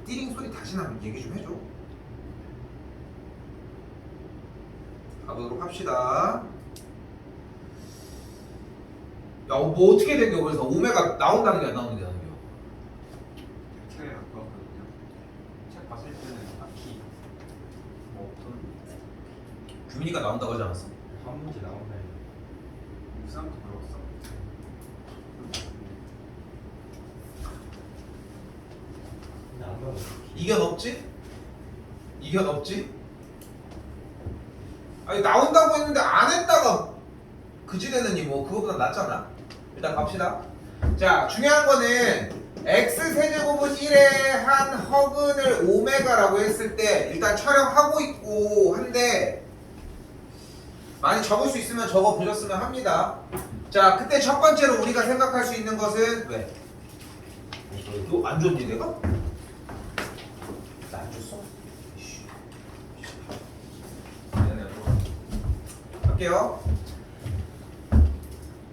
띠링 소리 다시 나면 얘기 좀 해줘. 가보도록 합시다. 야, 뭐 어떻게 된겨? 그래서 오메가 나온다는 게 안 나오는 게 나는 겨? 책에 갖고 왔거든요. 책 봤을 때는 딱히 뭐 어떤 규민이가 나온다고 하지 않았어? 한 문제 나온다 해요. 유상도 배웠어. 근데 안 배웠어. 이견 없지? 이견 없지? 아니 나온다고 했는데 안 했다가 그지되느니 뭐 그거보다 낫잖아. 일단 갑시다. 자, 중요한 거는 x세제곱은 1의 한 허근을 오메가라고 했을 때 일단 촬영하고 있고 한데 많이 적을 수 있으면 적어 보셨으면 합니다. 자, 그때 첫 번째로 우리가 생각할 수 있는 것은 왜? 너 안 줬니 내가? 나 안 줬어? 할게요.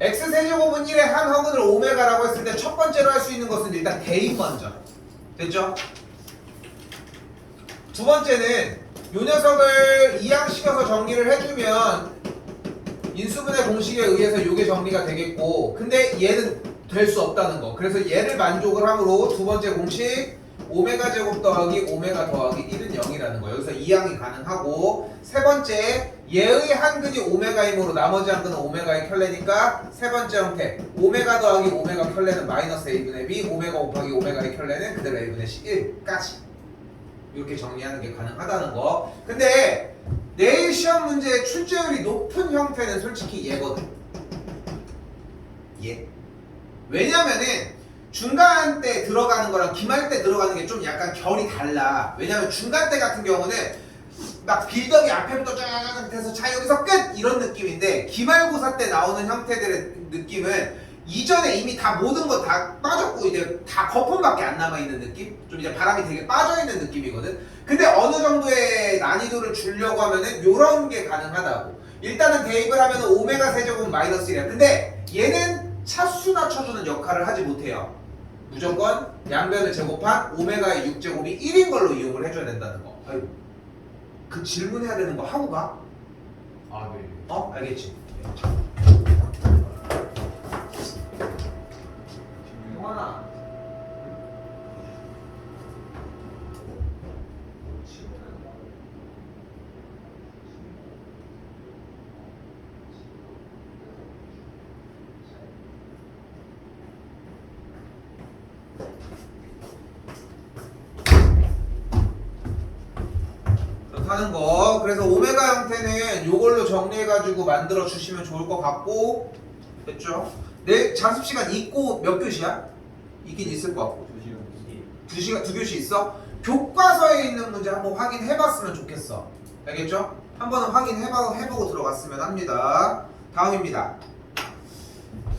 x세제곱은 1의 한 허근을 오메가라고 했을 때 첫 번째로 할 수 있는 것은 일단 대입 먼저. 됐죠? 두 번째는 요 녀석을 이항시켜서 정리를 해주면 인수분해 공식에 의해서 요게 정리가 되겠고, 근데 얘는 될 수 없다는 거. 그래서 얘를 만족을 함으로 두 번째 공식 오메가 제곱 더하기 오메가 더하기 1은 0이라는 거. 여기서 이항이 가능하고, 세 번째 얘의 한근이 오메가이므로 나머지 한근은 오메가의 켤레니까 세 번째 형태 오메가 더하기 오메가 켤레는 마이너스 a분의 b, 오메가 곱하기 오메가의 켤레는 그대로 a분의 c1까지 이렇게 정리하는 게 가능하다는 거. 근데 내일 시험 문제의 출제율이 높은 형태는 솔직히 얘거든. 얘. 왜냐면은 중간 때 들어가는 거랑 기말 때 들어가는 게 좀 약간 결이 달라. 왜냐면 중간 때 같은 경우는 막 빌더기 앞에부터 쫙 돼서 자 여기서 끝! 이런 느낌인데 기말고사 때 나오는 형태들의 느낌은 이전에 이미 다 모든 거 다 빠졌고 이제 다 거품밖에 안 남아있는 느낌? 좀 이제 바람이 되게 빠져있는 느낌이거든. 근데 어느 정도의 난이도를 주려고 하면은 요런 게 가능하다고. 일단은 대입을 하면은 오메가 세제곱은 마이너스 1이야. 근데 얘는 차수 낮춰주는 역할을 하지 못해요. 무조건 양변을 제곱한 오메가의 6제곱이 1인 걸로 이용을 해줘야 된다는 거. 아이고. 그 질문해야 되는 거 하고 가? 아 네. 어? 알겠지? 용환아. 하는 거. 그래서 오메가 형태는 요걸로 정리해가지고 만들어 주시면 좋을 것 같고, 됐죠? 내 자습 시간 있고 몇 교시야? 있긴 있을 것 같고. 2시간 2교시 있어? 교과서에 있는 문제 한번 확인해봤으면 좋겠어. 알겠죠? 한번은 해보고 들어갔으면 합니다. 다음입니다.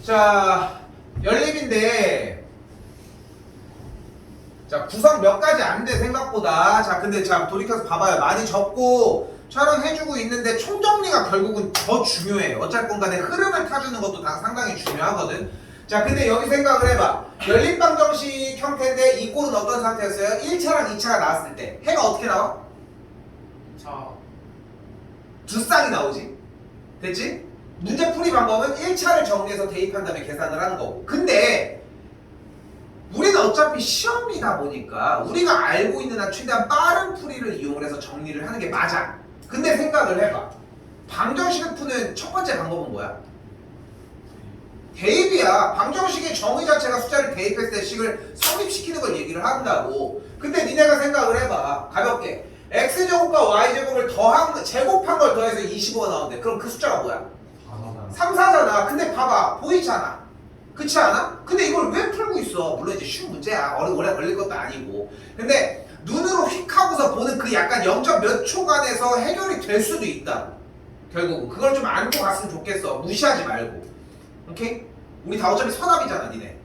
자, 연립인데. 자, 구성 몇 가지 안 돼 생각보다. 자, 근데 자 돌이켜서 봐봐요. 많이 적고 촬영해주고 있는데 총정리가 결국은 더 중요해. 어쨌건 간에 흐름을 타주는 것도 다 상당히 중요하거든. 자, 근데 여기 생각을 해봐. 연립방정식 형태인데 이 꼴은 어떤 상태였어요? 1차랑 2차가 나왔을 때 해가 어떻게 나와? 차. 두 쌍이 나오지. 됐지? 문제 풀이 방법은 1차를 정리해서 대입한 다음에 계산을 하는 거고. 근데 우리는 어차피 시험이다 보니까 우리가 알고 있는 한 최대한 빠른 풀이를 이용을 해서 정리를 하는 게 맞아. 근데 생각을 해봐. 방정식을 푸는 첫 번째 방법은 뭐야? 대입이야. 방정식의 정의 자체가 숫자를 대입했을 때 식을 성립시키는 걸 얘기를 한다고. 근데 니네가 생각을 해봐. 가볍게. x제곱과 y제곱을 제곱한 걸 더해서 25가 나오는데 그럼 그 숫자가 뭐야? 3, 4잖아. 근데 봐봐. 보이잖아. 그렇지 않아? 근데 이걸 왜 풀고 있어? 물론 이제 쉬운 문제야. 오래 걸릴 것도 아니고. 근데 눈으로 휙 하고서 보는 그 약간 0. 몇 초간에서 해결이 될 수도 있다. 결국은 그걸 좀 알고 갔으면 좋겠어. 무시하지 말고. 오케이? 우리 다 어차피 서답이잖아, 니네.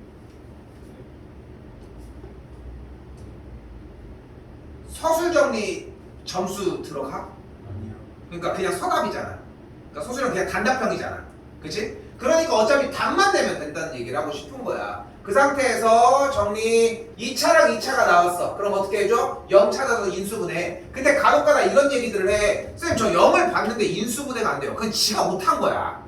서술 정리 점수 들어가? 아니요. 그러니까 그냥 서답이잖아. 그러니까 서술은 그냥 단답형이잖아. 그치? 그러니까 어차피 답만 내면 된다는 얘기를 하고 싶은 거야. 그 상태에서 정리 2차랑 2차가 나왔어. 그럼 어떻게 해줘? 0 찾아서 인수분해. 근데 간혹가다 이런 얘기들을 해. 선생님 저 0을 봤는데 인수분해가 안 돼요. 그건 지가 못한 거야.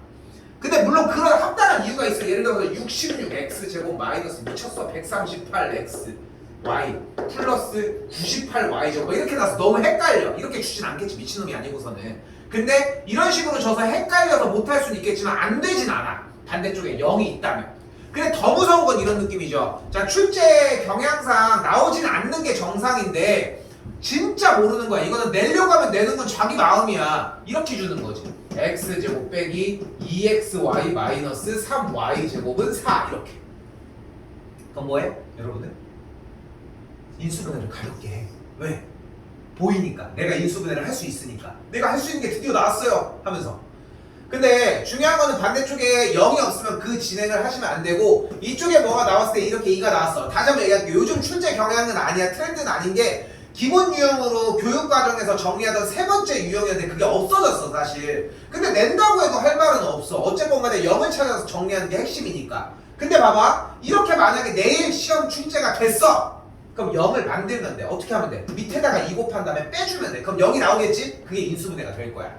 근데 물론 그런 합당한 이유가 있어. 예를 들어서 66x제곱 마이너스 미쳤어 138x y 플러스 98y 제곱 이렇게 나서 너무 헷갈려. 이렇게 주진 않겠지. 미친놈이 아니고서는. 근데 이런 식으로 줘서 헷갈려서 못할 수는 있겠지만 안 되진 않아. 반대쪽에 0이 있다면. 근데 더 무서운 건 이런 느낌이죠. 자, 출제 경향상 나오진 않는 게 정상인데 진짜 모르는 거야. 이거는 내려고 하면 내는 건 자기 마음이야. 이렇게 주는 거지. x제곱 빼기 2xy 마이너스 3y 제곱은 4 이렇게. 그럼 뭐해? 여러분들? 인수분해를 가볍게 해. 왜? 보이니까. 내가 인수분해를 할 수 있으니까. 내가 할 수 있는 게 드디어 나왔어요 하면서. 근데 중요한 거는 반대쪽에 0이 없으면 그 진행을 하시면 안 되고 이쪽에 뭐가 나왔을 때 이렇게 2가 나왔어. 다시 한번 얘기할게요. 요즘 출제 경향은 아니야. 트렌드는 아닌 게 기본 유형으로 교육 과정에서 정리하던 세 번째 유형이었는데 그게 없어졌어 사실. 근데 낸다고 해도 할 말은 없어. 어쨌건 간에 0을 찾아서 정리하는 게 핵심이니까. 근데 봐봐. 이렇게 만약에 내일 시험 출제가 됐어. 그럼 0을 만들면 돼. 어떻게 하면 돼? 밑에다가 2 곱한 다음에 빼주면 돼. 그럼 0이 나오겠지? 그게 인수분해가 될 거야.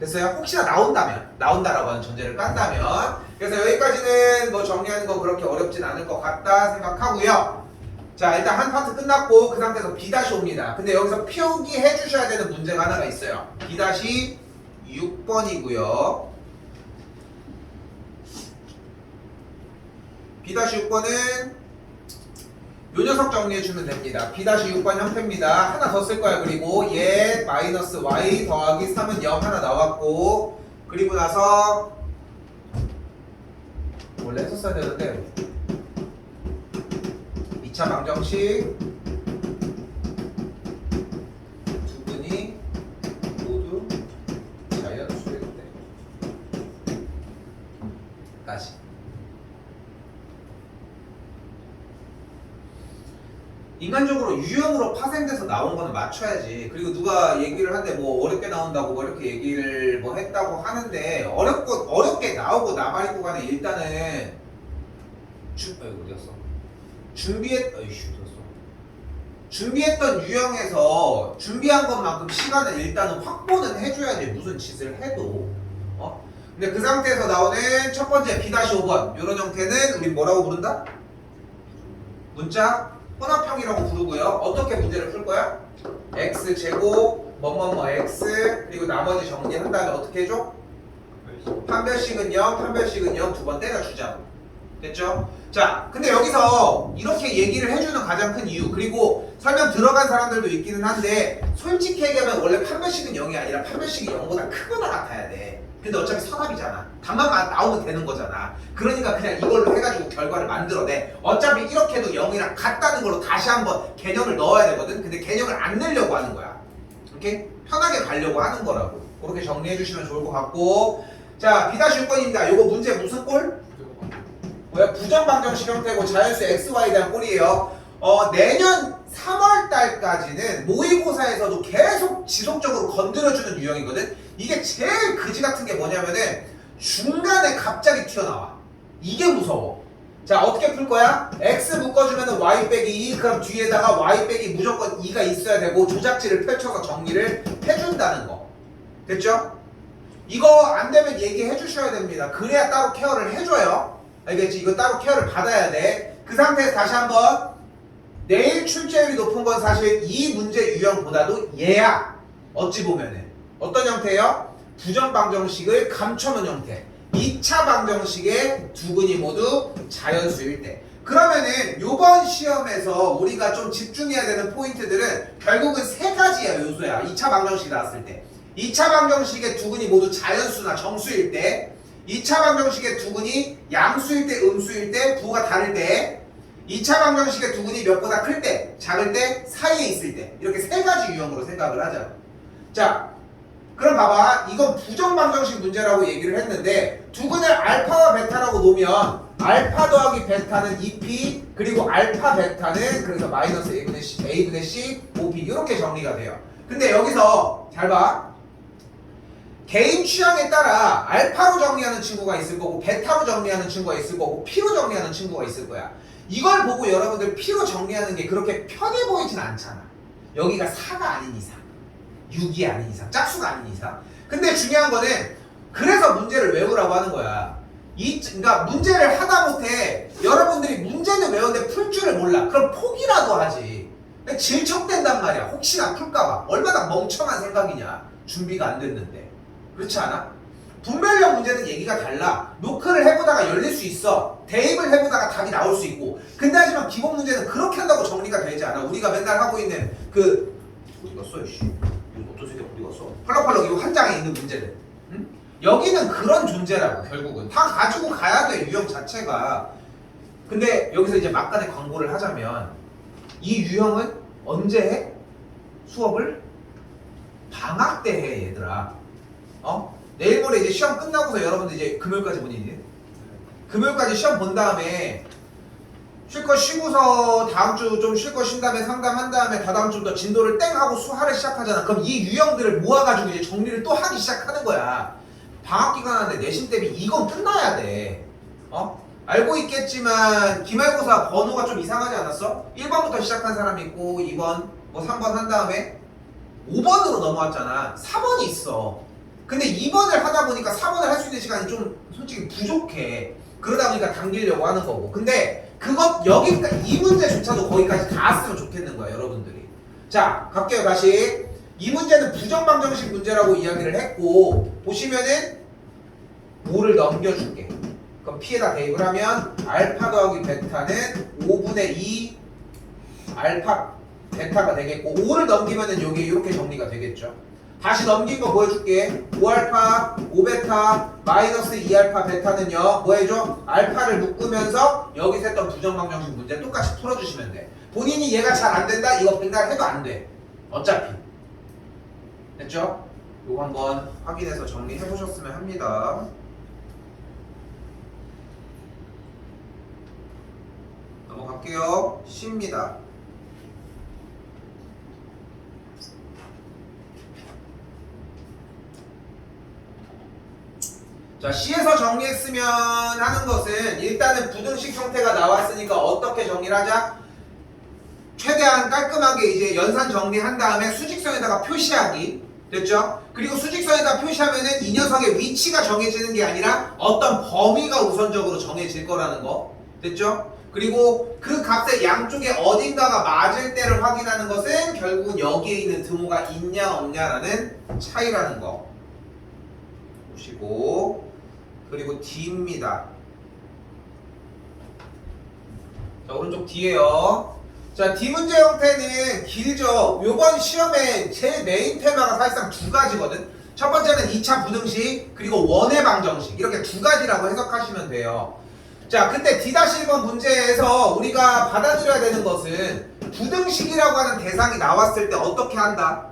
됐어요? 혹시나 나온다라고 하는 전제를 깐다면. 그래서 여기까지는 뭐 정리하는 건 그렇게 어렵진 않을 것 같다 생각하고요. 자, 일단 한 파트 끝났고 그 상태에서 B-5입니다. 근데 여기서 표기해 주셔야 되는 문제가 하나가 있어요. B-6번이고요. B-6번은 요 녀석 정리해주면 됩니다. B-6번 형태입니다. 하나 더 쓸 거야. 그리고 얘 마이너스 y 더하기 3은 0 하나 나왔고 그리고 나서 원래 했었어야 되는데 2차 방정식 두 분이 모두 자연수일 때까지. 인간적으로 유형으로 파생돼서 나온 거는 맞춰야지. 그리고 누가 얘기를 하는데 뭐 어렵게 나온다고 뭐 이렇게 얘기를 뭐 했다고 하는데 어렵게 나오고 나발이고 간에 일단은 준비했던 유형에서 준비한 것만큼 시간을 일단은 확보는 해줘야지. 무슨 짓을 해도. 근데 그 상태에서 나오는 첫 번째 B-5번 이런 형태는 우리 뭐라고 부른다? 문자 혼합형이라고 부르고요. 어떻게 문제를 풀 거야? x제곱 뭐뭐뭐 x 그리고 나머지 정리한 다음에 어떻게 해줘? 판별식은 0, 판별식은 0 두 번 때려주자. 됐죠? 자, 근데 여기서 이렇게 얘기를 해주는 가장 큰 이유 그리고 설명 들어간 사람들도 있기는 한데 솔직히 얘기하면 원래 판별식은 0이 아니라 판별식이 0보다 크거나 같아야 돼. 근데 어차피 선합이잖아. 답만 나오면 되는 거잖아. 그러니까 그냥 이걸로 해가지고 결과를 만들어내. 어차피 이렇게 해도 0이랑 같다는 걸로 다시 한번 개념을 넣어야 되거든. 근데 개념을 안 넣으려고 하는 거야. 이렇게 편하게 가려고 하는 거라고. 그렇게 정리해 주시면 좋을 것 같고. 자, B-6번입니다. 요거 문제 무슨 꼴? 뭐야? 부정방정식 형태고 자연수 XY에 대한 꼴이에요. 내년 3월 달까지는 모의고사에서도 계속 지속적으로 건드려주는 유형이거든. 이게 제일 그지 같은 게 뭐냐면은 중간에 갑자기 튀어나와. 이게 무서워. 자, 어떻게 풀 거야? x 묶어주면은 y 빼기 2, 그럼 뒤에다가 y 빼기 무조건 2가 있어야 되고 조작지를 펼쳐서 정리를 해준다는 거. 됐죠? 이거 안 되면 얘기해 주셔야 됩니다. 그래야 따로 케어를 해줘요. 알겠지? 이거 따로 케어를 받아야 돼. 그 상태에서 다시 한번 내일 출제율이 높은 건 사실 이 문제 유형보다도 얘야. 어찌 보면은 어떤 형태예요? 부정방정식을 감춰놓은 형태. 2차 방정식의 두 근이 모두 자연수일 때. 그러면은 요번 시험에서 우리가 좀 집중해야 되는 포인트들은 결국은 세 가지야 요소야. 2차 방정식 나왔을 때 2차 방정식의 두 근이 모두 자연수나 정수일 때, 2차 방정식의 두 근이 양수일 때, 음수일 때, 부호가 다를 때, 2차 방정식의 두 근이 몇보다 클 때, 작을 때, 사이에 있을 때. 이렇게 세 가지 유형으로 생각을 하자. 자, 그럼 봐봐. 이건 부정방정식 문제라고 얘기를 했는데 두 근을 알파와 베타라고 놓으면 알파 더하기 베타는 2p 그리고 알파 베타는 그래서 마이너스 a분의 c 5p 이렇게 정리가 돼요. 근데 여기서 잘 봐. 개인 취향에 따라 알파로 정리하는 친구가 있을 거고 베타로 정리하는 친구가 있을 거고 P로 정리하는 친구가 있을 거야. 이걸 보고 여러분들 P로 정리하는 게 그렇게 편해 보이진 않잖아. 여기가 4가 아닌 이상, 6이 아닌 이상, 짝수가 아닌 이상. 근데 중요한 거는 그래서 문제를 외우라고 하는 거야. 그러니까 문제를 하다못해 여러분들이 문제는 외웠는데 풀 줄을 몰라. 그럼 포기라도 하지. 질척댄단 말이야. 혹시나 풀까봐. 얼마나 멍청한 생각이냐. 준비가 안 됐는데. 그렇지 않아? 분별력 문제는 얘기가 달라. 노크를 해보다가 열릴 수 있어. 대입을 해보다가 답이 나올 수 있고. 근데 하지만 기본 문제는 그렇게 한다고 정리가 되지 않아. 우리가 맨날 하고 있는 어디 갔어? 씨. 이거 어떤 새끼 어디 갔어? 펄럭펄럭 이거 한 장에 있는 문제는. 응? 여기는 그런 존재라고 결국은. 다 가지고 가야 돼. 유형 자체가. 근데 여기서 이제 막간에 광고를 하자면 이 유형은 언제 해? 수업을? 방학 때 해, 얘들아. 내일 모레 이제 시험 끝나고서 여러분들 이제 금요일까지 보니 금요일까지 시험 본 다음에 쉴 거 쉬고서 다음 주 좀 쉴 거 쉰 다음에 상담한 다음에 다다음 주부터 진도를 땡 하고 수하를 시작하잖아. 그럼 이 유형들을 모아가지고 이제 정리를 또 하기 시작하는 거야. 방학 기간 안에 내신 대비 이건 끝나야 돼. 알고 있겠지만 기말고사 번호가 좀 이상하지 않았어? 1번부터 시작한 사람이 있고 2번, 뭐 3번 한 다음에 5번으로 넘어왔잖아. 4번이 있어. 근데 2번을 하다 보니까 4번을 할 수 있는 시간이 좀 솔직히 부족해. 그러다 보니까 당기려고 하는 거고. 근데 여기까지 이 문제조차도 거기까지 다 왔으면 좋겠는 거야, 여러분들이. 자, 갈게요, 다시. 이 문제는 부정방정식 문제라고 이야기를 했고, 보시면은 5를 넘겨줄게. 그럼 P에다 대입을 하면 알파 더하기 베타는 5분의 2 알파 베타가 되겠고 5를 넘기면은 여기 이렇게 정리가 되겠죠. 다시 넘긴 거 보여줄게. 5알파 5베타 마이너스 2알파 베타는요 뭐 해줘? 알파를 묶으면서 여기서 했던 부정방정식 문제 똑같이 풀어주시면 돼. 본인이 얘가 잘 안된다 이거 백날 해도 안돼. 어차피 됐죠? 요거 한번 확인해서 정리해 보셨으면 합니다. 넘어갈게요. C입니다. 자, C에서 정리했으면 하는 것은 일단은 부등식 형태가 나왔으니까 어떻게 정리를 하자? 최대한 깔끔하게 이제 연산 정리한 다음에 수직선에다가 표시하기. 됐죠? 그리고 수직선에다 표시하면은 이 녀석의 위치가 정해지는 게 아니라 어떤 범위가 우선적으로 정해질 거라는 거. 됐죠? 그리고 그 값의 양쪽에 어딘가가 맞을 때를 확인하는 것은 결국은 여기에 있는 등호가 있냐 없냐라는 차이라는 거 보시고, 그리고 D입니다. 자, 오른쪽 D에요. 자, D 문제 형태는 길죠. 요번 시험에 제일 메인 테마가 사실상 두 가지거든. 첫 번째는 2차 부등식, 그리고 원의 방정식. 이렇게 두 가지라고 해석하시면 돼요. 자, 근데 D-1번 문제에서 우리가 받아들여야 되는 것은 부등식이라고 하는 대상이 나왔을 때 어떻게 한다?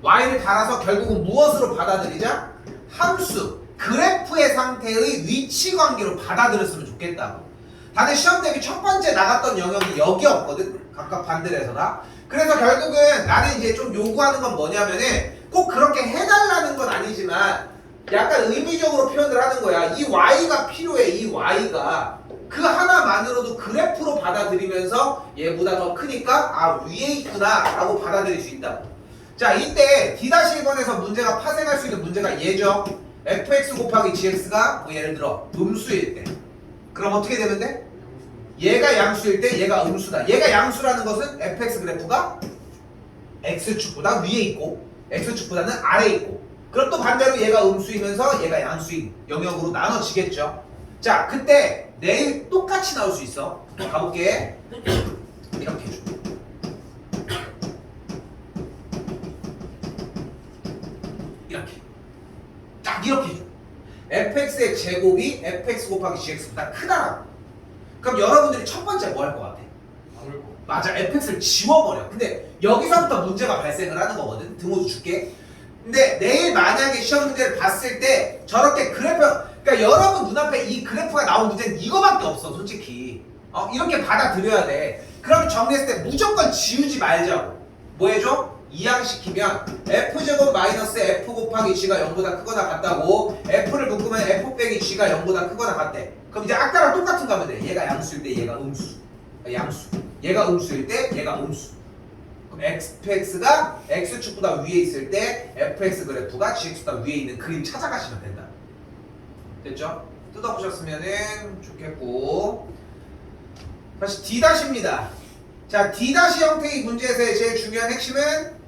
Y를 달아서 결국은 무엇으로 받아들이자? 함수, 그래프의 상태의 위치 관계로 받아들였으면 좋겠다고. 다들 시험 대비 첫 번째 나갔던 영역이 여기였거든. 각각 반대에서나. 그래서 결국은 나는 이제 좀 요구하는 건 뭐냐면은 꼭 그렇게 해달라는 건 아니지만 약간 의미적으로 표현을 하는 거야. 이 Y가 필요해. 이 Y가 그 하나만으로도 그래프로 받아들이면서 얘보다 더 크니까 아 위에 있구나 라고 받아들일 수 있다고. 자, 이때 D-1번에서 문제가 파생할 수 있는 문제가 얘죠. fx 곱하기 gx가 뭐 예를 들어 음수일 때 그럼 어떻게 되면 돼? 얘가 양수일 때 얘가 음수다. 얘가 양수라는 것은 fx 그래프가 x축보다 위에 있고 x축보다는 아래에 있고, 그럼 또 반대로 얘가 음수이면서 얘가 양수인 영역으로 나눠지겠죠. 자, 그때 내일 똑같이 나올 수 있어. 가볼게. 이렇게 해줘. 이렇게 딱 이렇게 해줘. fx의 제곱이 fx 곱하기 gx보다 크다라고. 그럼 여러분들이 첫 번째 뭐 할 것 같아? 맞아, fx를 지워버려. 근데 여기서부터 문제가 발생을 하는 거거든. 등호도 줄게. 근데 내일 만약에 시험 문제를 봤을 때 저렇게 그래프, 그러니까 여러분 눈앞에 이 그래프가 나온 문제는 이거밖에 없어 솔직히. 이렇게 받아들여야 돼. 그럼 정리했을 때 무조건 지우지 말자고. 뭐 해줘? 이항시키면 F제곱 마이너스 F 곱하기 G가 0보다 크거나 같다고 F를 묶으면 F 빼기 G가 0보다 크거나 같대. 그럼 이제 아까랑 똑같은 거 하면 돼. 얘가 양수일 때 얘가 음수. 양수. 얘가 음수일 때 얘가 음수. 그럼 fx가 x축보다 위에 있을 때 fx 그래프가 gx보다 위에 있는 그림 찾아가시면 된다. 됐죠? 뜯어보셨으면 좋겠고. 다시 D-입니다. 자, D- 형태의 문제에서의 제일 중요한 핵심은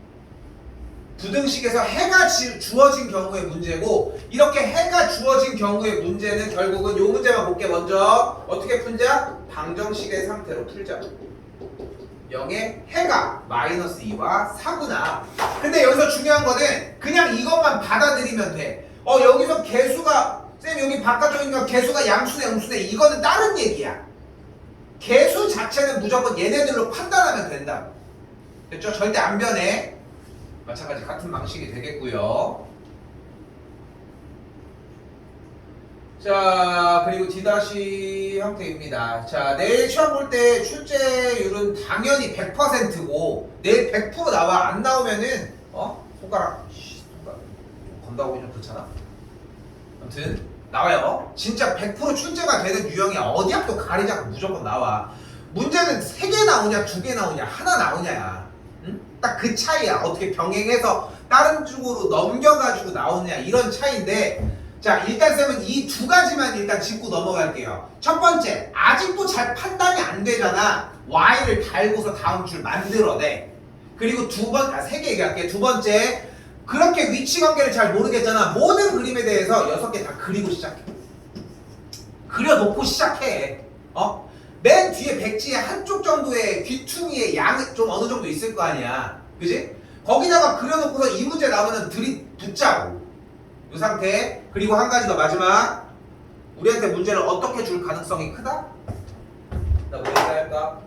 부등식에서 해가 주어진 경우의 문제고, 이렇게 해가 주어진 경우의 문제는 결국은 요 문제만 볼게. 먼저 어떻게 풀자? 방정식의 상태로 풀자. 0에 해가 마이너스 2와 4구나. 근데 여기서 중요한 거는 그냥 이것만 받아들이면 돼. 여기서 개수가 쌤 여기 바깥쪽이니까 개수가 양수네 음수네, 이거는 다른 얘기야. 개수 자체는 무조건 얘네들로 판단하면 된다. 됐죠? 절대 안 변해. 마찬가지 같은 방식이 되겠고요. 자, 그리고 D- 형태입니다. 자, 내일 시험 볼 때 출제율은 당연히 100%고 내일 100% 나와. 안 나오면은 손가락 건다고 좀 그렇잖아. 아무튼 나와요. 진짜 100% 출제가 되는 유형이야. 어디 학교 가리지 않고 무조건 나와. 문제는 3개 나오냐 2개 나오냐 하나 나오냐야. 응? 딱 그 차이야. 어떻게 병행해서 다른 쪽으로 넘겨가지고 나오냐, 이런 차이인데, 자, 일단 쌤은 이 두 가지만 일단 짚고 넘어갈게요. 첫 번째, 아직도 잘 판단이 안 되잖아. Y를 달고서 다음 줄 만들어내. 그리고 세 개 얘기할게. 두 번째, 그렇게 위치 관계를 잘 모르겠잖아. 모든 그림에 대해서 6개 다 그리고 시작해. 그려놓고 시작해. 맨 뒤에 백지에 한쪽 정도의 귀퉁이의 양이 좀 어느 정도 있을 거 아니야. 그지? 거기다가 그려놓고서 이 문제 나오면 들이붙자고. 이 상태. 그리고 한 가지 더 마지막. 우리한테 문제를 어떻게 줄 가능성이 크다? 나 뭐 얘기할까?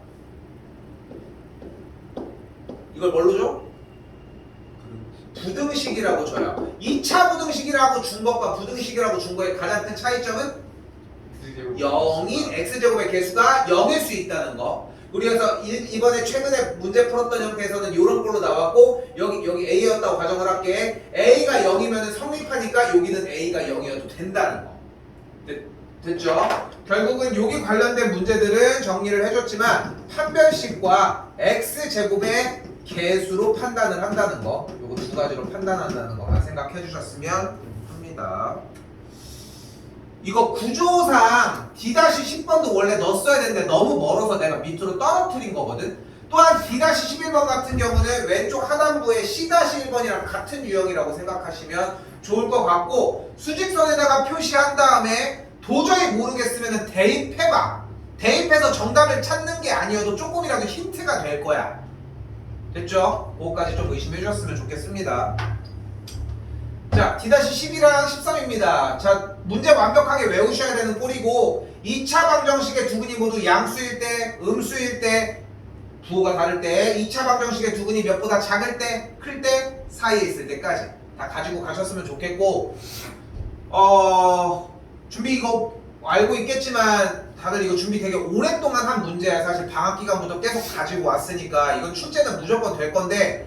이걸 뭘로 줘? 부등식이라고 줘요. 2차 부등식이라고 준 것과 부등식이라고 준 거의 가장 큰 차이점은 0인 x제곱의 개수가 0일 수 있다는 거. 그래서 이번에 최근에 문제 풀었던 형태에서는 이런 걸로 나왔고, 여기 A였다고 가정을 할게. A가 0이면 성립하니까 여기는 A가 0이어도 된다는 거. 됐죠? 결국은 여기 관련된 문제들은 정리를 해줬지만 판별식과 x제곱의 개수로 판단을 한다는 거, 요거 두 가지로 판단한다는 거만 생각해 주셨으면 합니다. 이거 구조상 D-10번도 원래 넣었어야 되는데 너무 멀어서 내가 밑으로 떨어뜨린 거거든. 또한 D-11번 같은 경우는 왼쪽 하단부에 C-1번이랑 같은 유형이라고 생각하시면 좋을 것 같고, 수직선에다가 표시한 다음에 도저히 모르겠으면 대입해봐. 대입해서 정답을 찾는 게 아니어도 조금이라도 힌트가 될 거야. 됐죠? 그거까지 좀 의심해 주셨으면 좋겠습니다. 자, D-12랑 13입니다. 자, 문제 완벽하게 외우셔야 되는 꼴이고, 2차 방정식의 두 근이 모두 양수일 때, 음수일 때, 부호가 다를 때, 2차 방정식의 두 근이 몇보다 작을 때, 클 때, 사이에 있을 때까지 다 가지고 가셨으면 좋겠고, 준비 이거 알고 있겠지만 다들 이거 준비 되게 오랫동안 한 문제야. 사실 방학 기간부터 계속 가지고 왔으니까 이건 출제는 무조건 될 건데,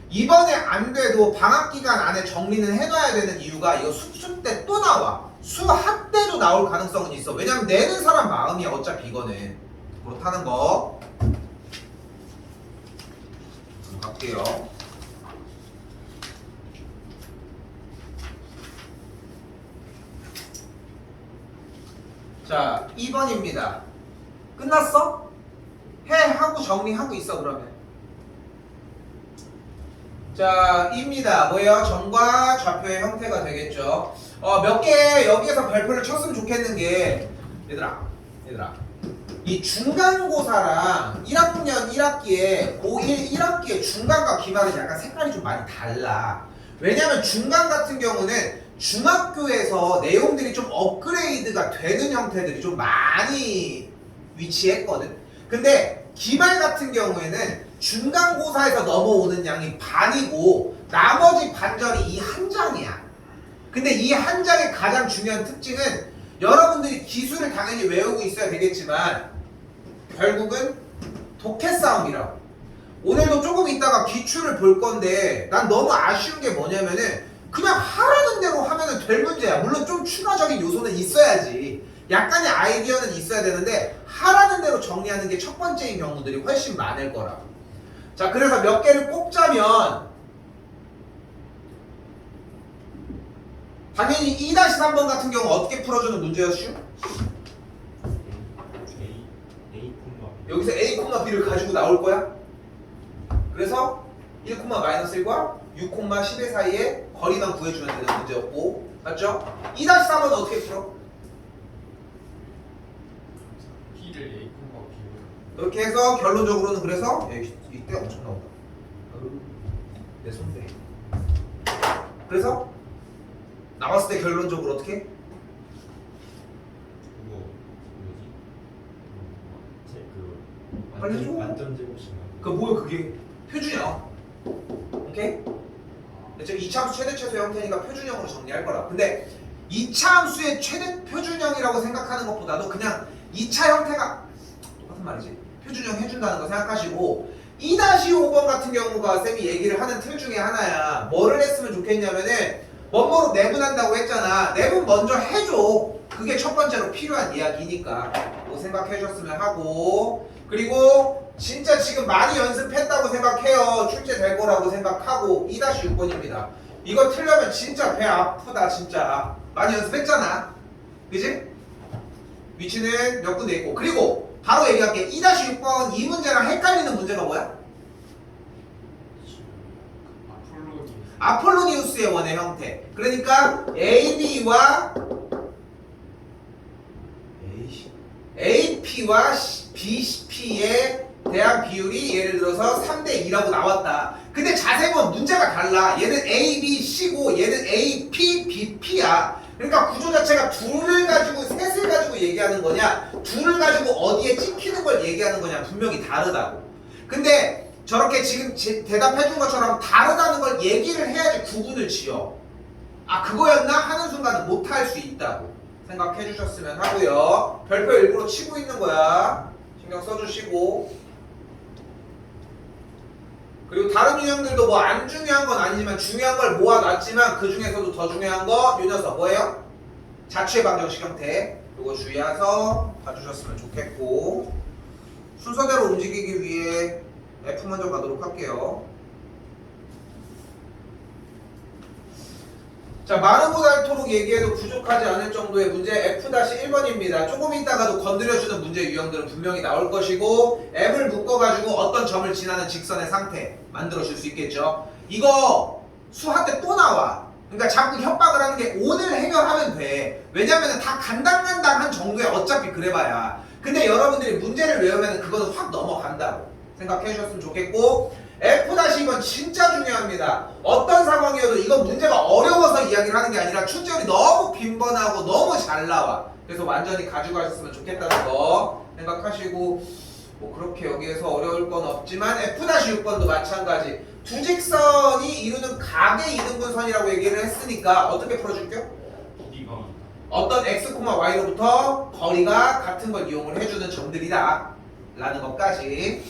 이번에 안 돼도 방학 기간 안에 정리는 해놔야 되는 이유가, 이거 수습 때 또 나와. 수학 때도 나올 가능성은 있어. 왜냐면 내는 사람 마음이야. 어차피 이거는 그렇다는 거. 갈게요. 자, 2번입니다. 끝났어? 하고 정리하고 있어. 그러면 자, 입니다. 뭐예요? 점과 좌표의 형태가 되겠죠. 몇 개 여기에서 발표를 쳤으면 좋겠는 게, 얘들아 이 중간고사랑 1학년 1학기에 고1 1학기에 중간과 기말은 약간 색깔이 좀 많이 달라. 왜냐면 중간 같은 경우는 중학교에서 내용들이 좀 업그레이드가 되는 형태들이 좀 많이 위치했거든. 근데 기말 같은 경우에는 중간고사에서 넘어오는 양이 반이고 나머지 반절이 이 한 장이야. 근데 이 한 장의 가장 중요한 특징은, 여러분들이 기술을 당연히 외우고 있어야 되겠지만 결국은 독해 싸움이라고. 오늘도 조금 있다가 기출을 볼 건데 난 너무 아쉬운 게 뭐냐면은 그냥 하라는 대로 하면은 될 문제야. 물론 좀 추가적인 요소는 있어야지. 약간의 아이디어는 있어야 되는데 하라는 대로 정리하는 게 첫 번째인 경우들이 훨씬 많을 거라. 자, 그래서 몇 개를 꼽자면 당연히 2-3번 같은 경우 어떻게 풀어주는 문제였슈? 여기서 A, B를 가지고 나올 거야. 그래서 1,-1과 6,10의 사이에 거리만 구해주면 되는 문제였고, 맞죠? 2-3은 어떻게 풀어? P를 A, B로 이렇게 해서 결론적으로는 그래서 이때 엄청 나온다. 내 손대. 그래서 나왔을 때 결론적으로 어떻게? 그거 뭐지? 빨리 해줘. 만점 제곱식. 그 뭐야 그게? 표준형. 오케이? 저 이차함수 최대 최소 형태니까 표준형으로 정리할 거라. 근데 이차함수의 최대 표준형이라고 생각하는 것보다도 그냥 2차 형태가 똑같은 말이지. 표준형 해준다는 거 생각하시고 2-5번 같은 경우가 쌤이 얘기를 하는 틀 중에 하나야. 뭐를 했으면 좋겠냐면은 뭐뭐로 내분한다고 했잖아. 내분 먼저 해줘. 그게 첫 번째로 필요한 이야기니까 뭐 생각해 주셨으면 하고, 그리고 진짜 지금 많이 연습했다고 생각해요. 출제될 거라고 생각하고 2-6번입니다. 이거 틀려면 진짜 배 아프다. 진짜 많이 연습했잖아. 그지? 위치는 몇 군데 있고. 그리고 바로 얘기할게. 2-6번 이 문제랑 헷갈리는 문제가 뭐야? 아폴로니우스의 원의 형태. 그러니까 AB와 AP와 BP에 대한 비율이 예를 들어서 3:2라고 나왔다. 근데 자세히 보면 문제가 달라. 얘는 A, B, C고 얘는 A, P, B, P야. 그러니까 구조 자체가 둘을 가지고 셋을 가지고 얘기하는 거냐, 둘을 가지고 어디에 찍히는 걸 얘기하는 거냐 분명히 다르다고. 근데 저렇게 지금 대답해준 것처럼 다르다는 걸 얘기를 해야지 구분을 지어. 아 그거였나? 하는 순간은 못할 수 있다고 생각해 주셨으면 하고요. 별표 일부러 치고 있는 거야. 신경 써주시고. 그리고 다른 유형들도 뭐 안 중요한 건 아니지만 중요한 걸 모아놨지만 그 중에서도 더 중요한 거 요 녀석 뭐예요? 자취의 방정식 형태. 요거 주의해서 봐주셨으면 좋겠고, 순서대로 움직이기 위해 F 먼저 가도록 할게요. 자, 마르고 닳도록 얘기해도 부족하지 않을 정도의 문제 F-1번입니다. 조금 있다가도 건드려주는 문제 유형들은 분명히 나올 것이고, F을 묶어가지고 어떤 점을 지나는 직선의 상태 만들어줄 수 있겠죠. 이거 수학 때 또 나와. 그러니까 자꾸 협박을 하는 게 오늘 해결하면 돼. 왜냐면 다 간당간당한 정도에 어차피 그래봐야. 근데 여러분들이 문제를 외우면 그거는 확 넘어간다고 생각해 주셨으면 좋겠고, F-2번 진짜 중요합니다. 어떤 상황이어도 이건 문제가 어려워서 이야기를 하는 게 아니라 출제율이 너무 빈번하고 너무 잘 나와. 그래서 완전히 가져가셨으면 좋겠다는 거 생각하시고, 뭐 그렇게 여기에서 어려울 건 없지만 F-6번도 마찬가지. 두 직선이 이루는 각의 이등분선이라고 얘기를 했으니까 어떻게 풀어줄게요? 어떤 x, y로부터 거리가 같은 걸 이용을 해주는 점들이다 라는 것까지.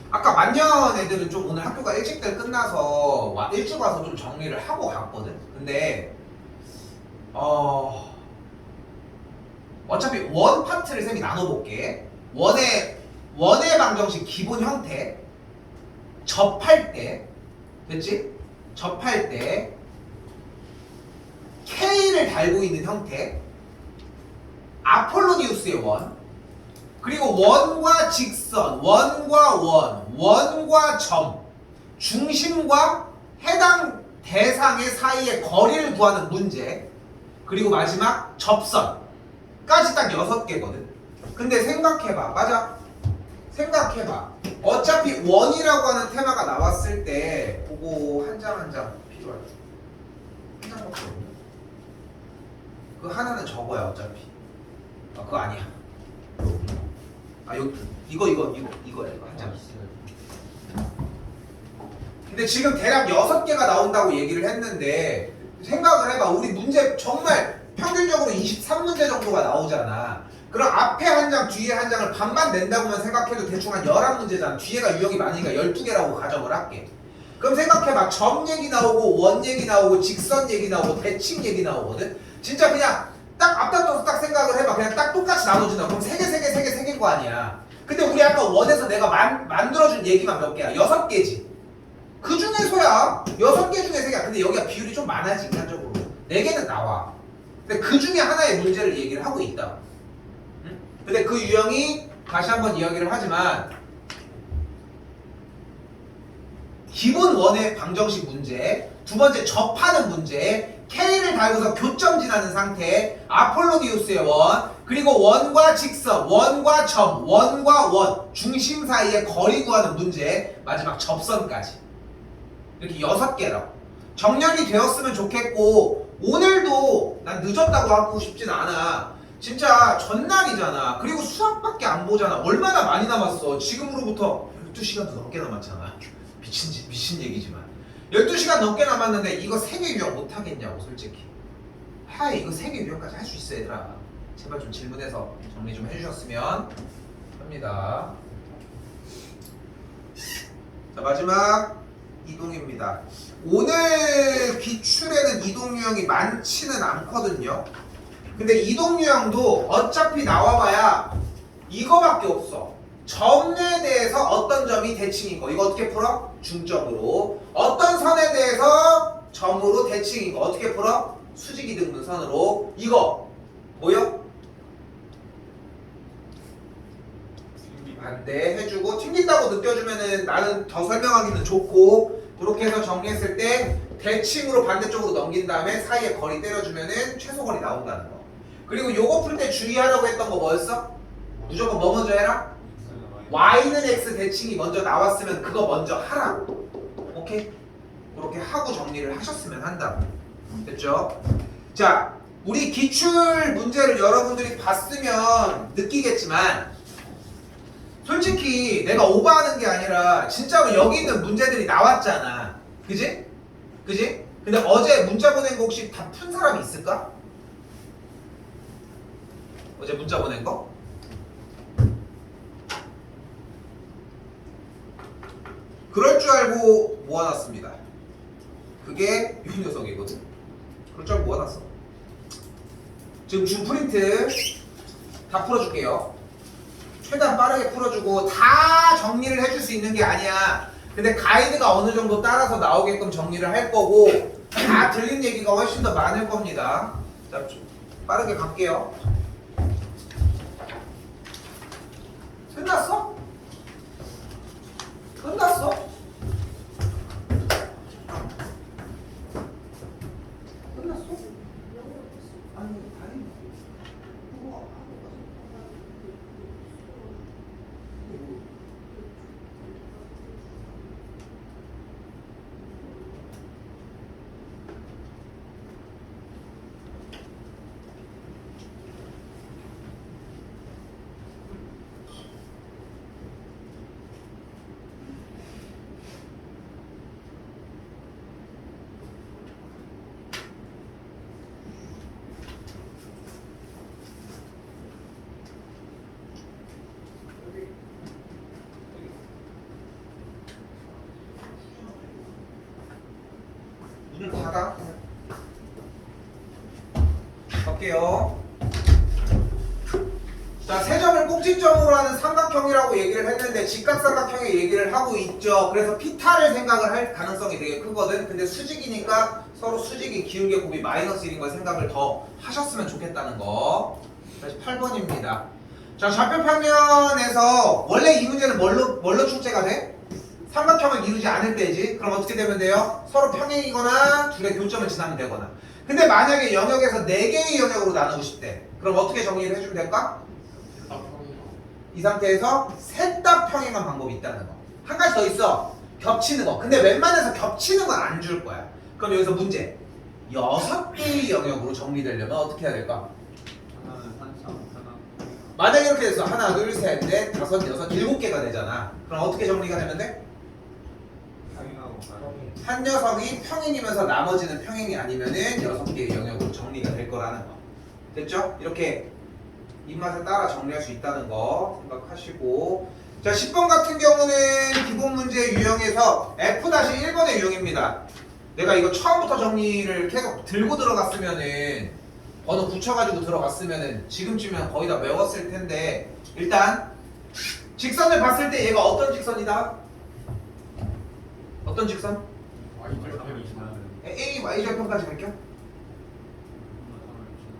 아까 만년 애들은 좀 오늘 학교가 일찍들 끝나서 일찍 와서 좀 정리를 하고 갔거든. 근데 어차피 원 파트를 쌤이 나눠볼게. 원의 방정식 기본 형태, 접할 때, 그치? 접할 때 K를 달고 있는 형태, 아폴로니우스의 원, 그리고 원과 직선, 원과 원, 원과 점, 중심과 해당 대상의 사이의 거리를 구하는 문제, 그리고 마지막 접선까지 딱 6개거든. 근데 생각해봐. 맞아. 생각해봐. 어차피 원이라고 하는 테마가 나왔을 때 그거 한 장 한 장 필요하죠. 한 장밖에 없네. 그 하나는 적어야 어차피. 아 그거 아니야. 아 여기 이거야 이거 한 장. 근데 지금 대략 6개가 나온다고 얘기를 했는데 생각을 해봐. 우리 문제 정말 평균적으로 23문제 정도가 나오잖아. 그럼 앞에 한 장, 뒤에 한 장을 반반 낸다고만 생각해도 대충 한 11문제잖아. 뒤에가 유형이 많으니까 12개라고 가정을 할게. 그럼 생각해봐. 점 얘기 나오고 원 얘기 나오고 직선 얘기 나오고 대칭 얘기 나오거든. 진짜 그냥 딱 앞단도서 딱 생각을 해봐. 그냥 딱 똑같이 나눠준다. 그럼 3개인 거 아니야. 근데 우리 아까 원에서 내가 만들어준 얘기만 몇 개야? 6개지. 그 중에서야 6개 중에 3개야. 근데 여기가 비율이 좀 많아지 인간적으로. 4개는 나와. 근데 그 중에 하나의 문제를 얘기를 하고 있다. 응? 근데 그 유형이 다시 한번 이야기를 하지만 기본 원의 방정식 문제, 두 번째 접하는 문제, K를 달고서 교점진하는 상태, 아폴로디우스의 원, 그리고 원과 직선, 원과 점, 원과 원, 중심 사이의 거리 구하는 문제, 마지막 접선까지. 이렇게 6개라고. 정렬이 되었으면 좋겠고, 오늘도 난 늦었다고 하고 싶진 않아. 진짜 전날이잖아. 그리고 수학밖에 안 보잖아. 얼마나 많이 남았어. 지금으로부터 12시간도 넘게 남았잖아. 미친 얘기지만 12시간 넘게 남았는데 이거 3개 유형 못하겠냐고 솔직히. 하이 이거 3개 유형까지 할 수 있어 얘들아. 제발 좀 질문해서 정리 좀 해주셨으면 합니다. 자 마지막 이동입니다. 오늘 기출에는 이동 유형이 많지는 않거든요. 근데 이동 유형도 어차피 나와봐야 이거밖에 없어. 점에 대해서 어떤 점이 대칭인 거 이거 어떻게 풀어? 중점으로. 어떤 선에 대해서 점으로 대칭인 거 어떻게 풀어? 수직이 등분 선으로. 이거 뭐요? 반대 해주고 튕긴다고 느껴주면은 나는 더 설명하기는 좋고 그렇게 해서 정리했을 때 대칭으로 반대쪽으로 넘긴 다음에 사이에 거리 때려주면은 최소 거리 나온다는 거. 그리고 요거 풀 때 주의하라고 했던 거 뭐였어? 무조건 뭐 먼저 해라? y는 x 대칭이 먼저 나왔으면 그거 먼저 하라고. 오케이? 그렇게 하고 정리를 하셨으면 한다고. 됐죠? 자, 우리 기출 문제를 여러분들이 봤으면 느끼겠지만 솔직히 내가 오버하는 게 아니라 진짜로 여기 있는 문제들이 나왔잖아. 그지? 그지? 근데 어제 문자 보낸 거 혹시 다 푼 사람이 있을까? 어제 문자 보낸 거? 그럴 줄 알고 모아놨습니다. 그게 이 녀석이거든. 그럴 줄 알고 모아놨어. 지금 준 프린트 다 풀어줄게요. 최대한 빠르게 풀어주고 다 정리를 해줄 수 있는 게 아니야. 근데 가이드가 어느 정도 따라서 나오게끔 정리를 할 거고 다 들린 얘기가 훨씬 더 많을 겁니다. 자, 좀 빠르게 갈게요. 끝났어? 끝났어? 끝났어? 아니 다행이다. 문을 닫아. 갈게요. 자, 세 점을 꼭지점으로 하는 삼각형이라고 얘기를 했는데 직각삼각형의 얘기를 하고 있죠. 그래서 피타를 생각을 할 가능성이 되게 크거든. 근데 수직이니까 서로 수직이 기울기 곱이 마이너스 1인 걸 생각을 더 하셨으면 좋겠다는 거. 다시 8번입니다. 자, 좌표평면에서 원래 이 문제는 뭘로 출제가 돼? 삼각형을 이루지 않을 때지. 그럼 어떻게 되면 돼요? 서로 평행이거나 둘의 교점을 지나면 되거나. 근데 만약에 영역에서 4개의 영역으로 나누고 싶대. 그럼 어떻게 정리를 해주면 될까? 이 상태에서 셋 다 평행한 방법이 있다는 거. 한 가지 더 있어. 겹치는 거. 근데 웬만해서 겹치는 건 안 줄 거야. 그럼 여기서 문제. 6개의 영역으로 정리되려면 어떻게 해야 될까? 하나는 한참 하나. 만약에 이렇게 돼서 하나, 둘, 셋, 넷, 다섯, 여섯, 7개가 되잖아. 그럼 어떻게 정리가 되면 돼? 평행하고 가로. 한 녀석이 평행이면서 나머지는 평행이 아니면은 6개의 영역으로 정리가 될 거라는 거. 됐죠? 이렇게 입맛에 따라 정리할 수 있다는 거 생각하시고 자 10번 같은 경우는 기본 문제 유형에서 F-1번의 유형입니다. 내가 이거 처음부터 정리를 계속 들고 들어갔으면은 번호 붙여가지고 들어갔으면은 지금쯤이면 거의 다 외웠을 텐데 일단 직선을 봤을 때 얘가 어떤 직선이다? 어떤 직선? Y절편이 지나는 A, Y절편까지 갈게요.